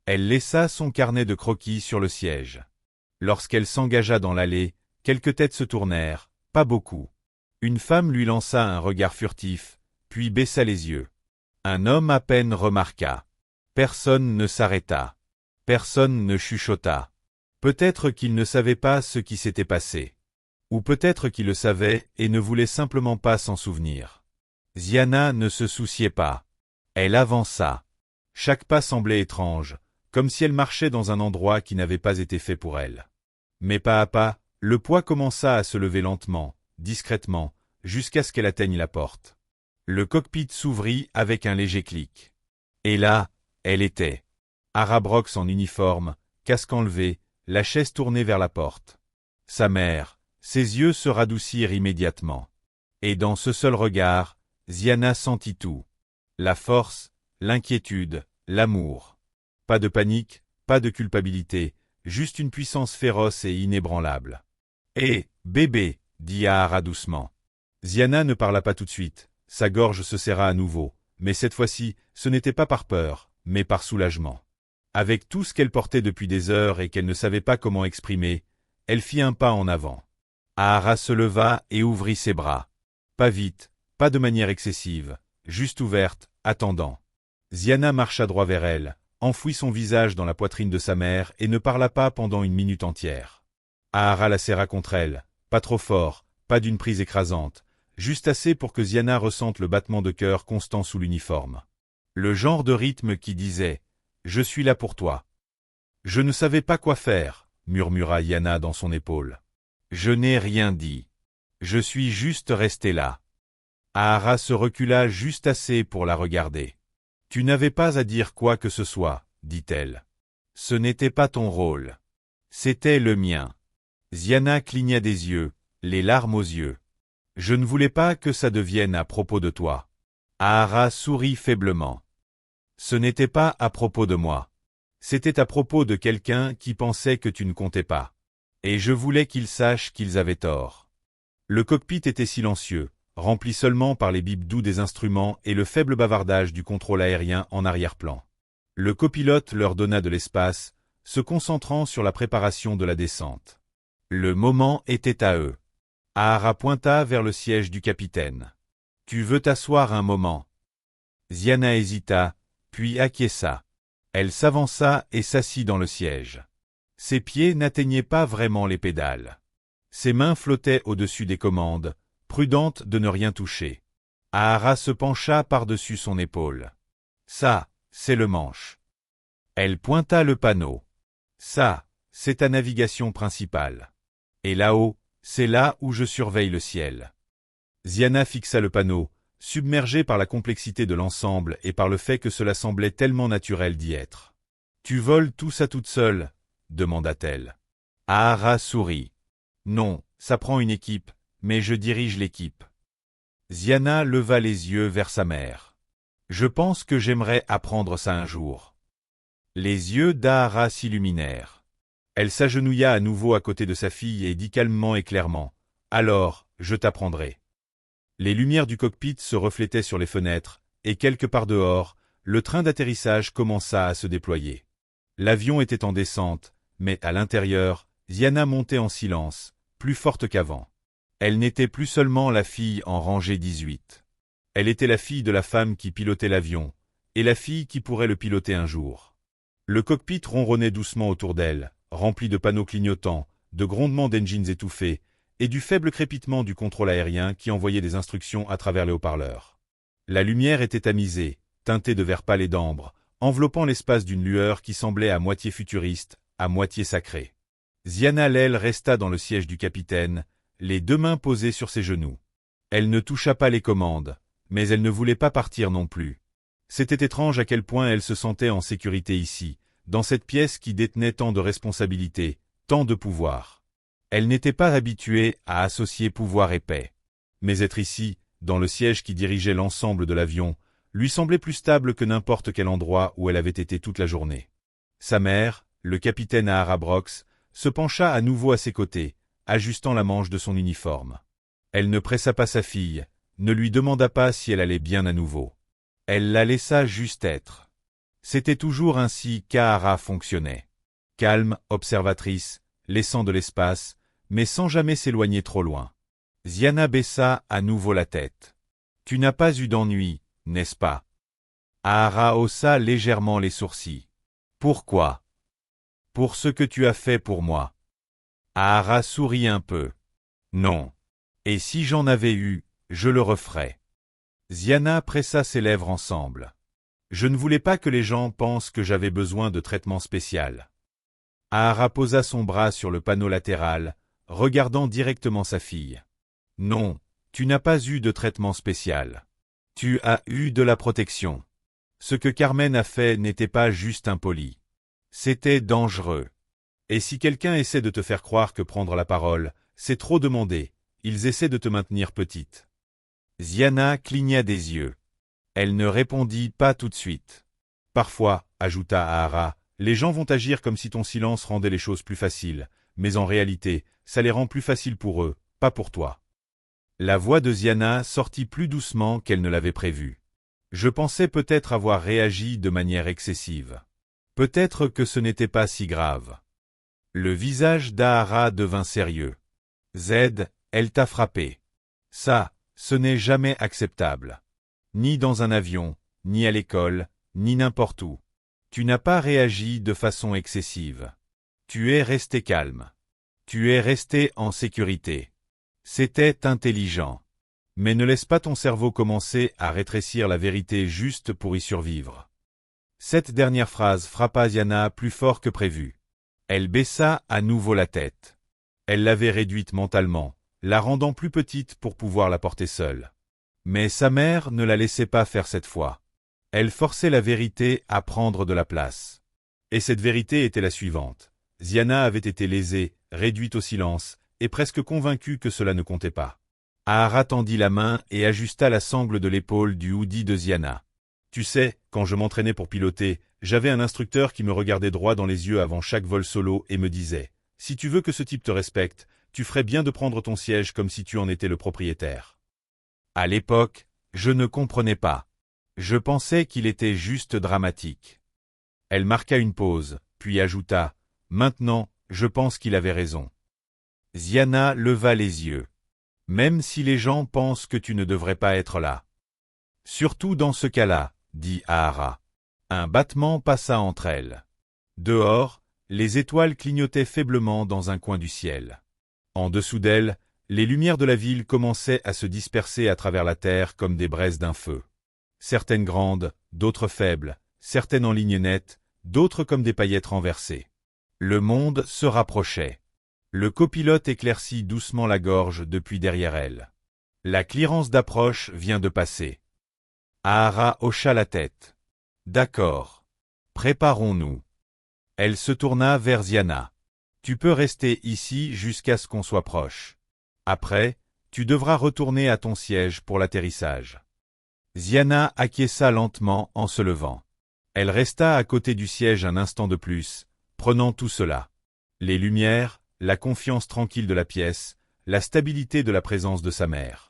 Elle laissa son carnet de croquis sur le siège. Lorsqu'elle s'engagea dans l'allée, quelques têtes se tournèrent, pas beaucoup. Une femme lui lança un regard furtif, puis baissa les yeux. Un homme à peine remarqua. Personne ne s'arrêta. Personne ne chuchota. Peut-être qu'il ne savait pas ce qui s'était passé. Ou peut-être qu'il le savait et ne voulait simplement pas s'en souvenir. Ziana ne se souciait pas. Elle avança. Chaque pas semblait étrange, comme si elle marchait dans un endroit qui n'avait pas été fait pour elle. Mais pas à pas, le poids commença à se lever lentement, discrètement, jusqu'à ce qu'elle atteigne la porte. Le cockpit s'ouvrit avec un léger clic. Et là, elle était. Ara Brox en uniforme, casque enlevé, la chaise tournée vers la porte. Sa mère, ses yeux se radoucirent immédiatement. Et dans ce seul regard, Ziana sentit tout. La force, l'inquiétude, l'amour. Pas de panique, pas de culpabilité, juste une puissance féroce et inébranlable. « Hé, bébé !» dit Ara doucement. Ziana ne parla pas tout de suite, sa gorge se serra à nouveau, mais cette fois-ci, ce n'était pas par peur, mais par soulagement. Avec tout ce qu'elle portait depuis des heures et qu'elle ne savait pas comment exprimer, elle fit un pas en avant. Ara se leva et ouvrit ses bras. Pas vite, pas de manière excessive, juste ouverte, attendant. Ziana marcha droit vers elle, enfouit son visage dans la poitrine de sa mère et ne parla pas pendant une minute entière. Ara la serra contre elle, pas trop fort, pas d'une prise écrasante, juste assez pour que Ziana ressente le battement de cœur constant sous l'uniforme. Le genre de rythme qui disait « Je suis là pour toi ». Je ne savais pas quoi faire, murmura Yana dans son épaule. Je n'ai rien dit. Je suis juste resté là. Ara se recula juste assez pour la regarder. Tu n'avais pas à dire quoi que ce soit, dit-elle. Ce n'était pas ton rôle. C'était le mien. Ziana cligna des yeux, les larmes aux yeux. Je ne voulais pas que ça devienne à propos de toi. Ara sourit faiblement. Ce n'était pas à propos de moi. C'était à propos de quelqu'un qui pensait que tu ne comptais pas. Et je voulais qu'ils sachent qu'ils avaient tort. Le cockpit était silencieux, rempli seulement par les bips doux des instruments et le faible bavardage du contrôle aérien en arrière-plan. Le copilote leur donna de l'espace, se concentrant sur la préparation de la descente. Le moment était à eux. Ara pointa vers le siège du capitaine. « Tu veux t'asseoir un moment ?» Ziana hésita, puis acquiesça. Elle s'avança et s'assit dans le siège. Ses pieds n'atteignaient pas vraiment les pédales. Ses mains flottaient au-dessus des commandes, prudente de ne rien toucher. Ara se pencha par-dessus son épaule. « Ça, c'est le manche. » Elle pointa le panneau. « Ça, c'est ta navigation principale. Et là-haut, c'est là où je surveille le ciel. » Ziana fixa le panneau, submergée par la complexité de l'ensemble et par le fait que cela semblait tellement naturel d'y être. « Tu voles tout ça toute seule ?» demanda-t-elle. Ahara sourit. « Non, ça prend une équipe, mais je dirige l'équipe. » Ziana leva les yeux vers sa mère. « Je pense que j'aimerais apprendre ça un jour. » Les yeux d'Ahara s'illuminèrent. Elle s'agenouilla à nouveau à côté de sa fille et dit calmement et clairement « Alors, je t'apprendrai. » Les lumières du cockpit se reflétaient sur les fenêtres, et quelque part dehors, le train d'atterrissage commença à se déployer. L'avion était en descente, mais à l'intérieur, Ziana montait en silence, plus forte qu'avant. Elle n'était plus seulement la fille en rangée 18. Elle était la fille de la femme qui pilotait l'avion, et la fille qui pourrait le piloter un jour. Le cockpit ronronnait doucement autour d'elle, rempli de panneaux clignotants, de grondements d'engines étouffés, et du faible crépitement du contrôle aérien qui envoyait des instructions à travers les haut-parleurs. La lumière était tamisée, teintée de vert pâle et d'ambre, enveloppant l'espace d'une lueur qui semblait à moitié futuriste, à moitié sacrée. Ziana Lel resta dans le siège du capitaine, les deux mains posées sur ses genoux. Elle ne toucha pas les commandes, mais elle ne voulait pas partir non plus. C'était étrange à quel point elle se sentait en sécurité ici, dans cette pièce qui détenait tant de responsabilités, tant de pouvoir. Elle n'était pas habituée à associer pouvoir et paix. Mais être ici, dans le siège qui dirigeait l'ensemble de l'avion, lui semblait plus stable que n'importe quel endroit où elle avait été toute la journée. Sa mère, le capitaine Ahara Brox, se pencha à nouveau à ses côtés, ajustant la manche de son uniforme. Elle ne pressa pas sa fille, ne lui demanda pas si elle allait bien à nouveau. Elle la laissa juste être. C'était toujours ainsi qu'Ahara fonctionnait. Calme, observatrice, laissant de l'espace, mais sans jamais s'éloigner trop loin. Ziana baissa à nouveau la tête. « Tu n'as pas eu d'ennui, n'est-ce pas ?» Ahara haussa légèrement les sourcils. « Pourquoi ?»« Pour ce que tu as fait pour moi. » Ahara sourit un peu. « Non. Et si j'en avais eu, je le referais. » Ziana pressa ses lèvres ensemble. « Je ne voulais pas que les gens pensent que j'avais besoin de traitement spécial. » Ahara posa son bras sur le panneau latéral, regardant directement sa fille. « Non, tu n'as pas eu de traitement spécial. Tu as eu de la protection. Ce que Carmen a fait n'était pas juste impoli. C'était dangereux. Et si quelqu'un essaie de te faire croire que prendre la parole, c'est trop demander, ils essaient de te maintenir petite. » Ziana cligna des yeux. Elle ne répondit pas tout de suite. « Parfois, » ajouta Ahara, « les gens vont agir comme si ton silence rendait les choses plus faciles, mais en réalité, ça les rend plus faciles pour eux, pas pour toi. » La voix de Ziana sortit plus doucement qu'elle ne l'avait prévu. « Je pensais peut-être avoir réagi de manière excessive. Peut-être que ce n'était pas si grave. » Le visage d'Ahara devint sérieux. « Z, elle t'a frappé. Ça, ce n'est jamais acceptable. Ni dans un avion, ni à l'école, ni n'importe où. Tu n'as pas réagi de façon excessive. Tu es resté calme. Tu es resté en sécurité. C'était intelligent. Mais ne laisse pas ton cerveau commencer à rétrécir la vérité juste pour y survivre. » Cette dernière phrase frappa Ziana plus fort que prévu. Elle baissa à nouveau la tête. Elle l'avait réduite mentalement, la rendant plus petite pour pouvoir la porter seule. Mais sa mère ne la laissait pas faire cette fois. Elle forçait la vérité à prendre de la place. Et cette vérité était la suivante. Ziana avait été lésée, réduite au silence, et presque convaincue que cela ne comptait pas. Ahara tendit la main et ajusta la sangle de l'épaule du hoodie de Ziana. « Tu sais, quand je m'entraînais pour piloter, j'avais un instructeur qui me regardait droit dans les yeux avant chaque vol solo et me disait « Si tu veux que ce type te respecte, tu ferais bien de prendre ton siège comme si tu en étais le propriétaire. » À l'époque, je ne comprenais pas. Je pensais qu'il était juste dramatique. Elle marqua une pause, puis ajouta « Maintenant, je pense qu'il avait raison. » Ziana leva les yeux. « Même si les gens pensent que tu ne devrais pas être là. »« Surtout dans ce cas-là, » dit Ahara. Un battement passa entre elles. Dehors, les étoiles clignotaient faiblement dans un coin du ciel. En dessous d'elles, les lumières de la ville commençaient à se disperser à travers la terre comme des braises d'un feu. Certaines grandes, d'autres faibles, certaines en ligne nette, d'autres comme des paillettes renversées. Le monde se rapprochait. Le copilote éclaircit doucement la gorge depuis derrière elle. La clearance d'approche vient de passer. Ahara hocha la tête. D'accord. Préparons-nous. Elle se tourna vers Ziana. Tu peux rester ici jusqu'à ce qu'on soit proche. Après, tu devras retourner à ton siège pour l'atterrissage. Ziana acquiesça lentement en se levant. Elle resta à côté du siège un instant de plus, prenant tout cela. Les lumières, la confiance tranquille de la pièce, la stabilité de la présence de sa mère.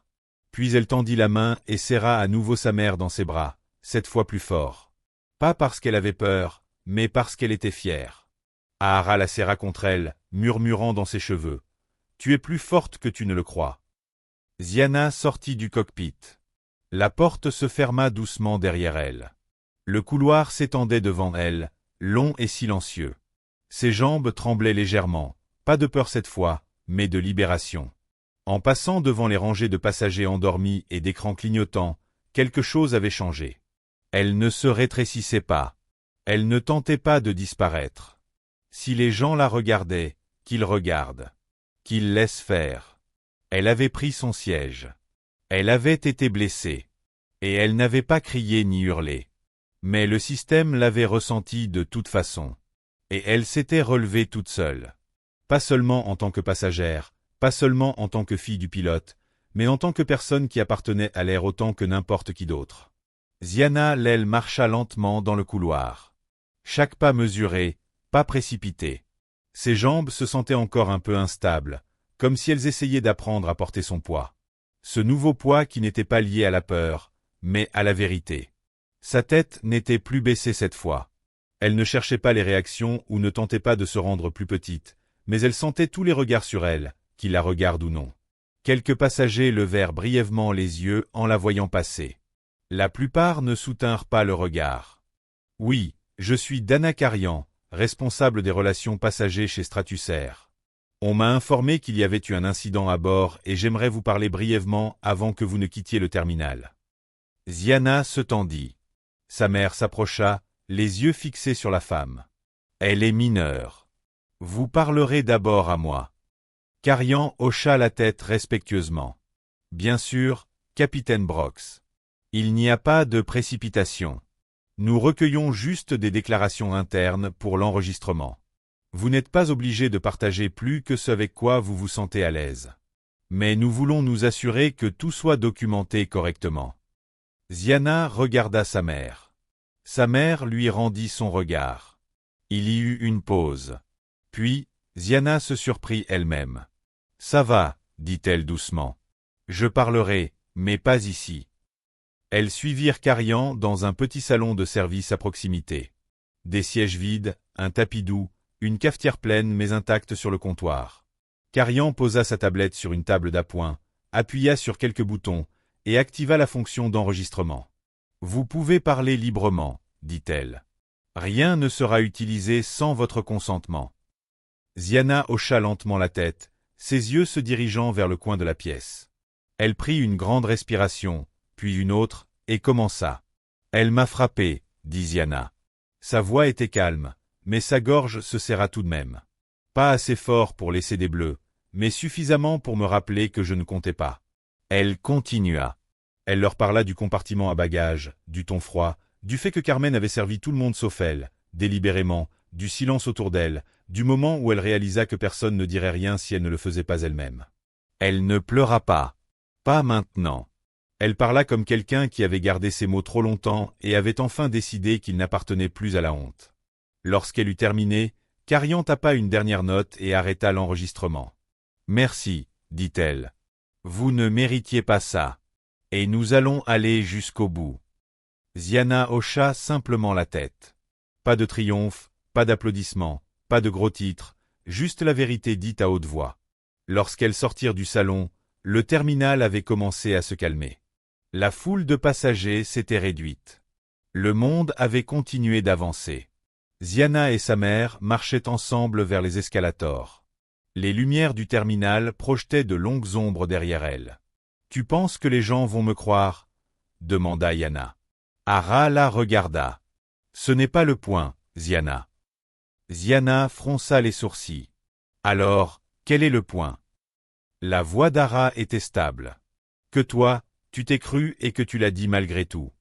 Puis elle tendit la main et serra à nouveau sa mère dans ses bras, cette fois plus fort. Pas parce qu'elle avait peur, mais parce qu'elle était fière. Ahara la serra contre elle, murmurant dans ses cheveux. « Tu es plus forte que tu ne le crois. » Ziana sortit du cockpit. La porte se ferma doucement derrière elle. Le couloir s'étendait devant elle, long et silencieux. Ses jambes tremblaient légèrement, pas de peur cette fois, mais de libération. En passant devant les rangées de passagers endormis et d'écrans clignotants, quelque chose avait changé. Elle ne se rétrécissait pas. Elle ne tentait pas de disparaître. Si les gens la regardaient, qu'ils regardent. Qu'ils laissent faire. Elle avait pris son siège. Elle avait été blessée. Et elle n'avait pas crié ni hurlé. Mais le système l'avait ressenti de toute façon. Et elle s'était relevée toute seule. Pas seulement en tant que passagère, pas seulement en tant que fille du pilote, mais en tant que personne qui appartenait à l'air autant que n'importe qui d'autre. Ziana l'aile marcha lentement dans le couloir. Chaque pas mesuré, pas précipité. Ses jambes se sentaient encore un peu instables, comme si elles essayaient d'apprendre à porter son poids. Ce nouveau poids qui n'était pas lié à la peur, mais à la vérité. Sa tête n'était plus baissée cette fois. Elle ne cherchait pas les réactions ou ne tentait pas de se rendre plus petite, mais elle sentait tous les regards sur elle, qu'ils la regardent ou non. Quelques passagers levèrent brièvement les yeux en la voyant passer. La plupart ne soutinrent pas le regard. « Oui, je suis Dana Karian, responsable des relations passagers chez Stratusair. On m'a informé qu'il y avait eu un incident à bord et j'aimerais vous parler brièvement avant que vous ne quittiez le terminal. » Ziana se tendit. Sa mère s'approcha, les yeux fixés sur la femme. « Elle est mineure. Vous parlerez d'abord à moi. » Karian hocha la tête respectueusement. « Bien sûr, capitaine Brox. Il n'y a pas de précipitation. Nous recueillons juste des déclarations internes pour l'enregistrement. Vous n'êtes pas obligé de partager plus que ce avec quoi vous vous sentez à l'aise. Mais nous voulons nous assurer que tout soit documenté correctement. » Ziana regarda sa mère. Sa mère lui rendit son regard. Il y eut une pause. Puis, Ziana se surprit elle-même. « Ça va, dit-elle doucement. Je parlerai, mais pas ici. » Elles suivirent Karian dans un petit salon de service à proximité. Des sièges vides, un tapis doux, une cafetière pleine mais intacte sur le comptoir. Karian posa sa tablette sur une table d'appoint, appuya sur quelques boutons et activa la fonction d'enregistrement. « Vous pouvez parler librement, dit-elle. Rien ne sera utilisé sans votre consentement. » Ziana hocha lentement la tête, ses yeux se dirigeant vers le coin de la pièce. Elle prit une grande respiration, puis une autre, et commença. « Elle m'a frappé, dit Ziana. » Sa voix était calme, mais sa gorge se serra tout de même. Pas assez fort pour laisser des bleus, mais suffisamment pour me rappeler que je ne comptais pas. Elle continua. Elle leur parla du compartiment à bagages, du ton froid, du fait que Carmen avait servi tout le monde sauf elle, délibérément, du silence autour d'elle, du moment où elle réalisa que personne ne dirait rien si elle ne le faisait pas elle-même. Elle ne pleura pas. Pas maintenant. Elle parla comme quelqu'un qui avait gardé ses mots trop longtemps et avait enfin décidé qu'il n'appartenait plus à la honte. Lorsqu'elle eut terminé, Karian tapa une dernière note et arrêta l'enregistrement. « Merci, dit-elle. Vous ne méritiez pas ça. Et nous allons aller jusqu'au bout. » Ziana hocha simplement la tête. Pas de triomphe, pas d'applaudissements, pas de gros titres, juste la vérité dite à haute voix. Lorsqu'elles sortirent du salon, le terminal avait commencé à se calmer. La foule de passagers s'était réduite. Le monde avait continué d'avancer. Ziana et sa mère marchaient ensemble vers les escalators. Les lumières du terminal projetaient de longues ombres derrière elles. « Tu penses que les gens vont me croire ?» demanda Yana. Ahara la regarda. « Ce n'est pas le point, Ziana. » Ziana fronça les sourcils. « Alors, quel est le point ?» La voix d'Ahara était stable. Que toi, tu t'es cru et que tu l'as dit malgré tout.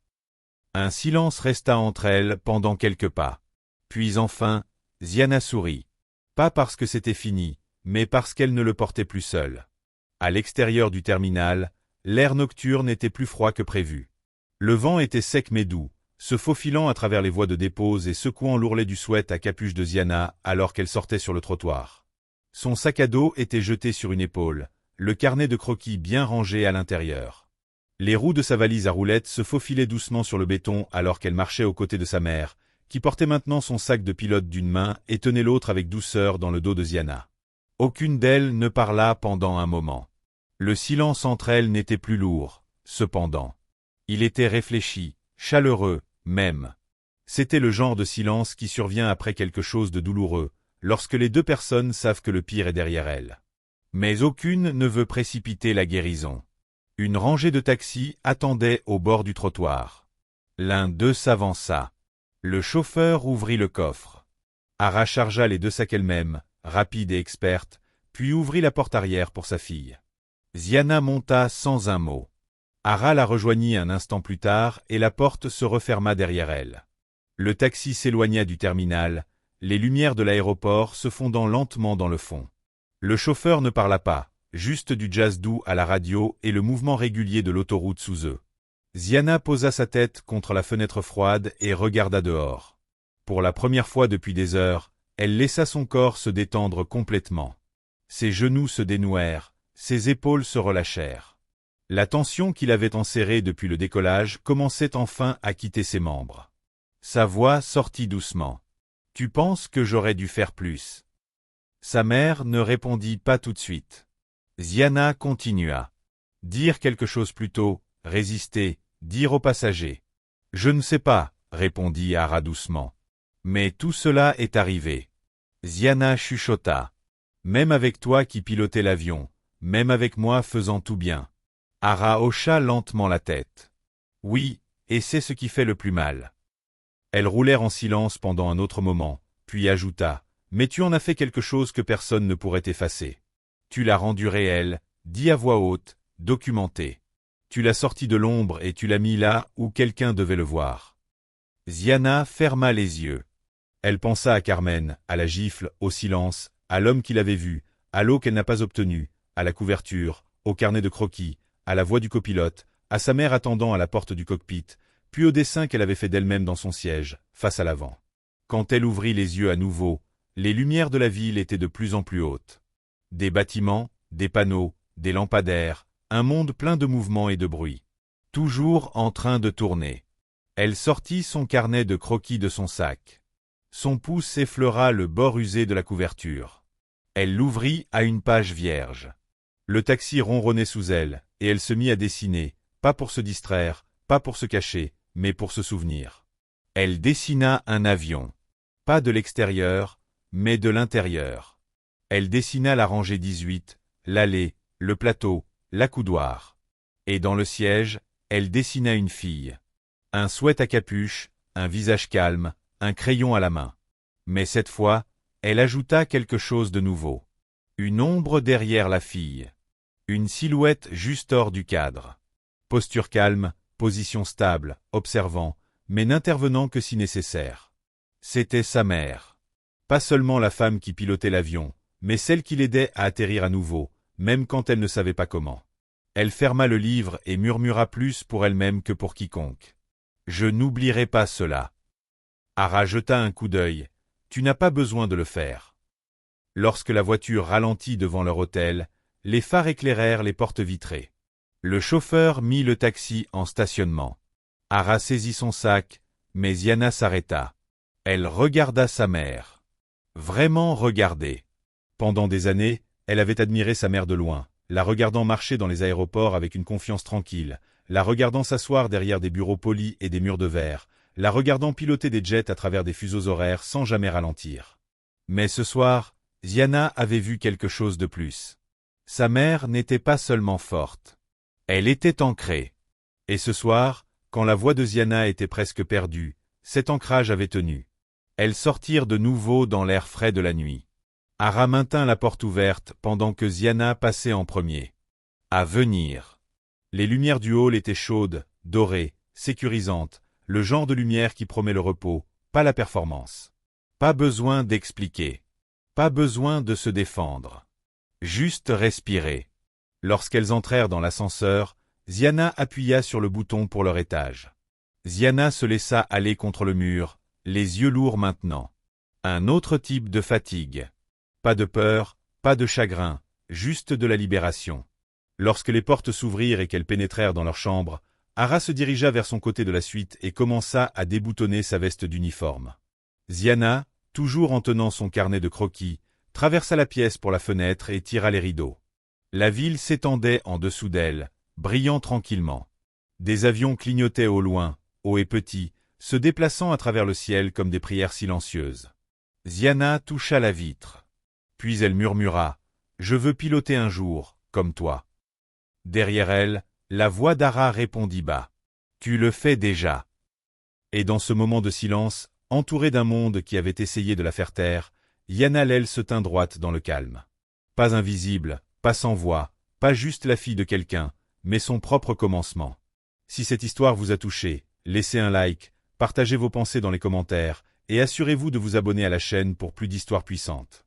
Un silence resta entre elles pendant quelques pas. Puis enfin, Ziana sourit. Pas parce que c'était fini, mais parce qu'elle ne le portait plus seule. À l'extérieur du terminal, l'air nocturne était plus froid que prévu. Le vent était sec mais doux, se faufilant à travers les voies de dépose et secouant l'ourlet du sweat à capuche de Ziana alors qu'elle sortait sur le trottoir. Son sac à dos était jeté sur une épaule, le carnet de croquis bien rangé à l'intérieur. Les roues de sa valise à roulettes se faufilaient doucement sur le béton alors qu'elle marchait aux côtés de sa mère, qui portait maintenant son sac de pilote d'une main et tenait l'autre avec douceur dans le dos de Ziana. Aucune d'elles ne parla pendant un moment. Le silence entre elles n'était plus lourd, cependant. Il était réfléchi, chaleureux, même. C'était le genre de silence qui survient après quelque chose de douloureux, lorsque les deux personnes savent que le pire est derrière elles. Mais aucune ne veut précipiter la guérison. Une rangée de taxis attendait au bord du trottoir. L'un d'eux s'avança. Le chauffeur ouvrit le coffre. Ara chargea les deux sacs elle-même, rapide et experte, puis ouvrit la porte arrière pour sa fille. Ziana monta sans un mot. Ara la rejoignit un instant plus tard et la porte se referma derrière elle. Le taxi s'éloigna du terminal, les lumières de l'aéroport se fondant lentement dans le fond. Le chauffeur ne parla pas. Juste du jazz doux à la radio et le mouvement régulier de l'autoroute sous eux. Ziana posa sa tête contre la fenêtre froide et regarda dehors. Pour la première fois depuis des heures, elle laissa son corps se détendre complètement. Ses genoux se dénouèrent, ses épaules se relâchèrent. La tension qui l'avait enserrée depuis le décollage commençait enfin à quitter ses membres. Sa voix sortit doucement. « Tu penses que j'aurais dû faire plus ?» Sa mère ne répondit pas tout de suite. Ziana continua. Dire quelque chose plus tôt, résister, dire aux passagers. « Je ne sais pas, » répondit Ara doucement. « Mais tout cela est arrivé. » Ziana chuchota. « Même avec toi qui pilotais l'avion, même avec moi faisant tout bien. » Ara hocha lentement la tête. « Oui, et c'est ce qui fait le plus mal. » Elles roulèrent en silence pendant un autre moment, puis ajouta. « Mais tu en as fait quelque chose que personne ne pourrait effacer. Tu l'as rendu réel, dit à voix haute, documenté. Tu l'as sorti de l'ombre et tu l'as mis là où quelqu'un devait le voir. » Ziana ferma les yeux. Elle pensa à Carmen, à la gifle, au silence, à l'homme qui l'avait vu, à l'eau qu'elle n'a pas obtenue, à la couverture, au carnet de croquis, à la voix du copilote, à sa mère attendant à la porte du cockpit, puis au dessin qu'elle avait fait d'elle-même dans son siège, face à l'avant. Quand elle ouvrit les yeux à nouveau, les lumières de la ville étaient de plus en plus hautes. Des bâtiments, des panneaux, des lampadaires, un monde plein de mouvements et de bruit. Toujours en train de tourner. Elle sortit son carnet de croquis de son sac. Son pouce effleura le bord usé de la couverture. Elle l'ouvrit à une page vierge. Le taxi ronronnait sous elle, et elle se mit à dessiner, pas pour se distraire, pas pour se cacher, mais pour se souvenir. Elle dessina un avion. Pas de l'extérieur, mais de l'intérieur. Elle dessina la rangée 18, l'allée, le plateau, l'accoudoir. Et dans le siège, elle dessina une fille. Un sweat à capuche, un visage calme, un crayon à la main. Mais cette fois, elle ajouta quelque chose de nouveau. Une ombre derrière la fille. Une silhouette juste hors du cadre. Posture calme, position stable, observant, mais n'intervenant que si nécessaire. C'était sa mère. Pas seulement la femme qui pilotait l'avion, mais celle qui l'aidait à atterrir à nouveau, même quand elle ne savait pas comment. Elle ferma le livre et murmura plus pour elle-même que pour quiconque. « Je n'oublierai pas cela. » Ara jeta un coup d'œil. « Tu n'as pas besoin de le faire. » Lorsque la voiture ralentit devant leur hôtel, les phares éclairèrent les portes vitrées. Le chauffeur mit le taxi en stationnement. Ara saisit son sac, mais Ziana s'arrêta. Elle regarda sa mère. Vraiment regarder. Pendant des années, elle avait admiré sa mère de loin, la regardant marcher dans les aéroports avec une confiance tranquille, la regardant s'asseoir derrière des bureaux polis et des murs de verre, la regardant piloter des jets à travers des fuseaux horaires sans jamais ralentir. Mais ce soir, Ziana avait vu quelque chose de plus. Sa mère n'était pas seulement forte. Elle était ancrée. Et ce soir, quand la voix de Ziana était presque perdue, cet ancrage avait tenu. Elles sortirent de nouveau dans l'air frais de la nuit. Ara maintint la porte ouverte pendant que Ziana passait en premier. À venir. Les lumières du hall étaient chaudes, dorées, sécurisantes, le genre de lumière qui promet le repos, pas la performance. Pas besoin d'expliquer. Pas besoin de se défendre. Juste respirer. Lorsqu'elles entrèrent dans l'ascenseur, Ziana appuya sur le bouton pour leur étage. Ziana se laissa aller contre le mur, les yeux lourds maintenant. Un autre type de fatigue. Pas de peur, pas de chagrin, juste de la libération. Lorsque les portes s'ouvrirent et qu'elles pénétrèrent dans leur chambre, Hara se dirigea vers son côté de la suite et commença à déboutonner sa veste d'uniforme. Ziana, toujours en tenant son carnet de croquis, traversa la pièce pour la fenêtre et tira les rideaux. La ville s'étendait en dessous d'elle, brillant tranquillement. Des avions clignotaient au loin, hauts et petits, se déplaçant à travers le ciel comme des prières silencieuses. Ziana toucha la vitre. Puis elle murmura « Je veux piloter un jour, comme toi ». Derrière elle, la voix d'Hara répondit bas « Tu le fais déjà ». Et dans ce moment de silence, entourée d'un monde qui avait essayé de la faire taire, Yana Lel se tint droite dans le calme. Pas invisible, pas sans voix, pas juste la fille de quelqu'un, mais son propre commencement. Si cette histoire vous a touché, laissez un like, partagez vos pensées dans les commentaires, et assurez-vous de vous abonner à la chaîne pour plus d'histoires puissantes.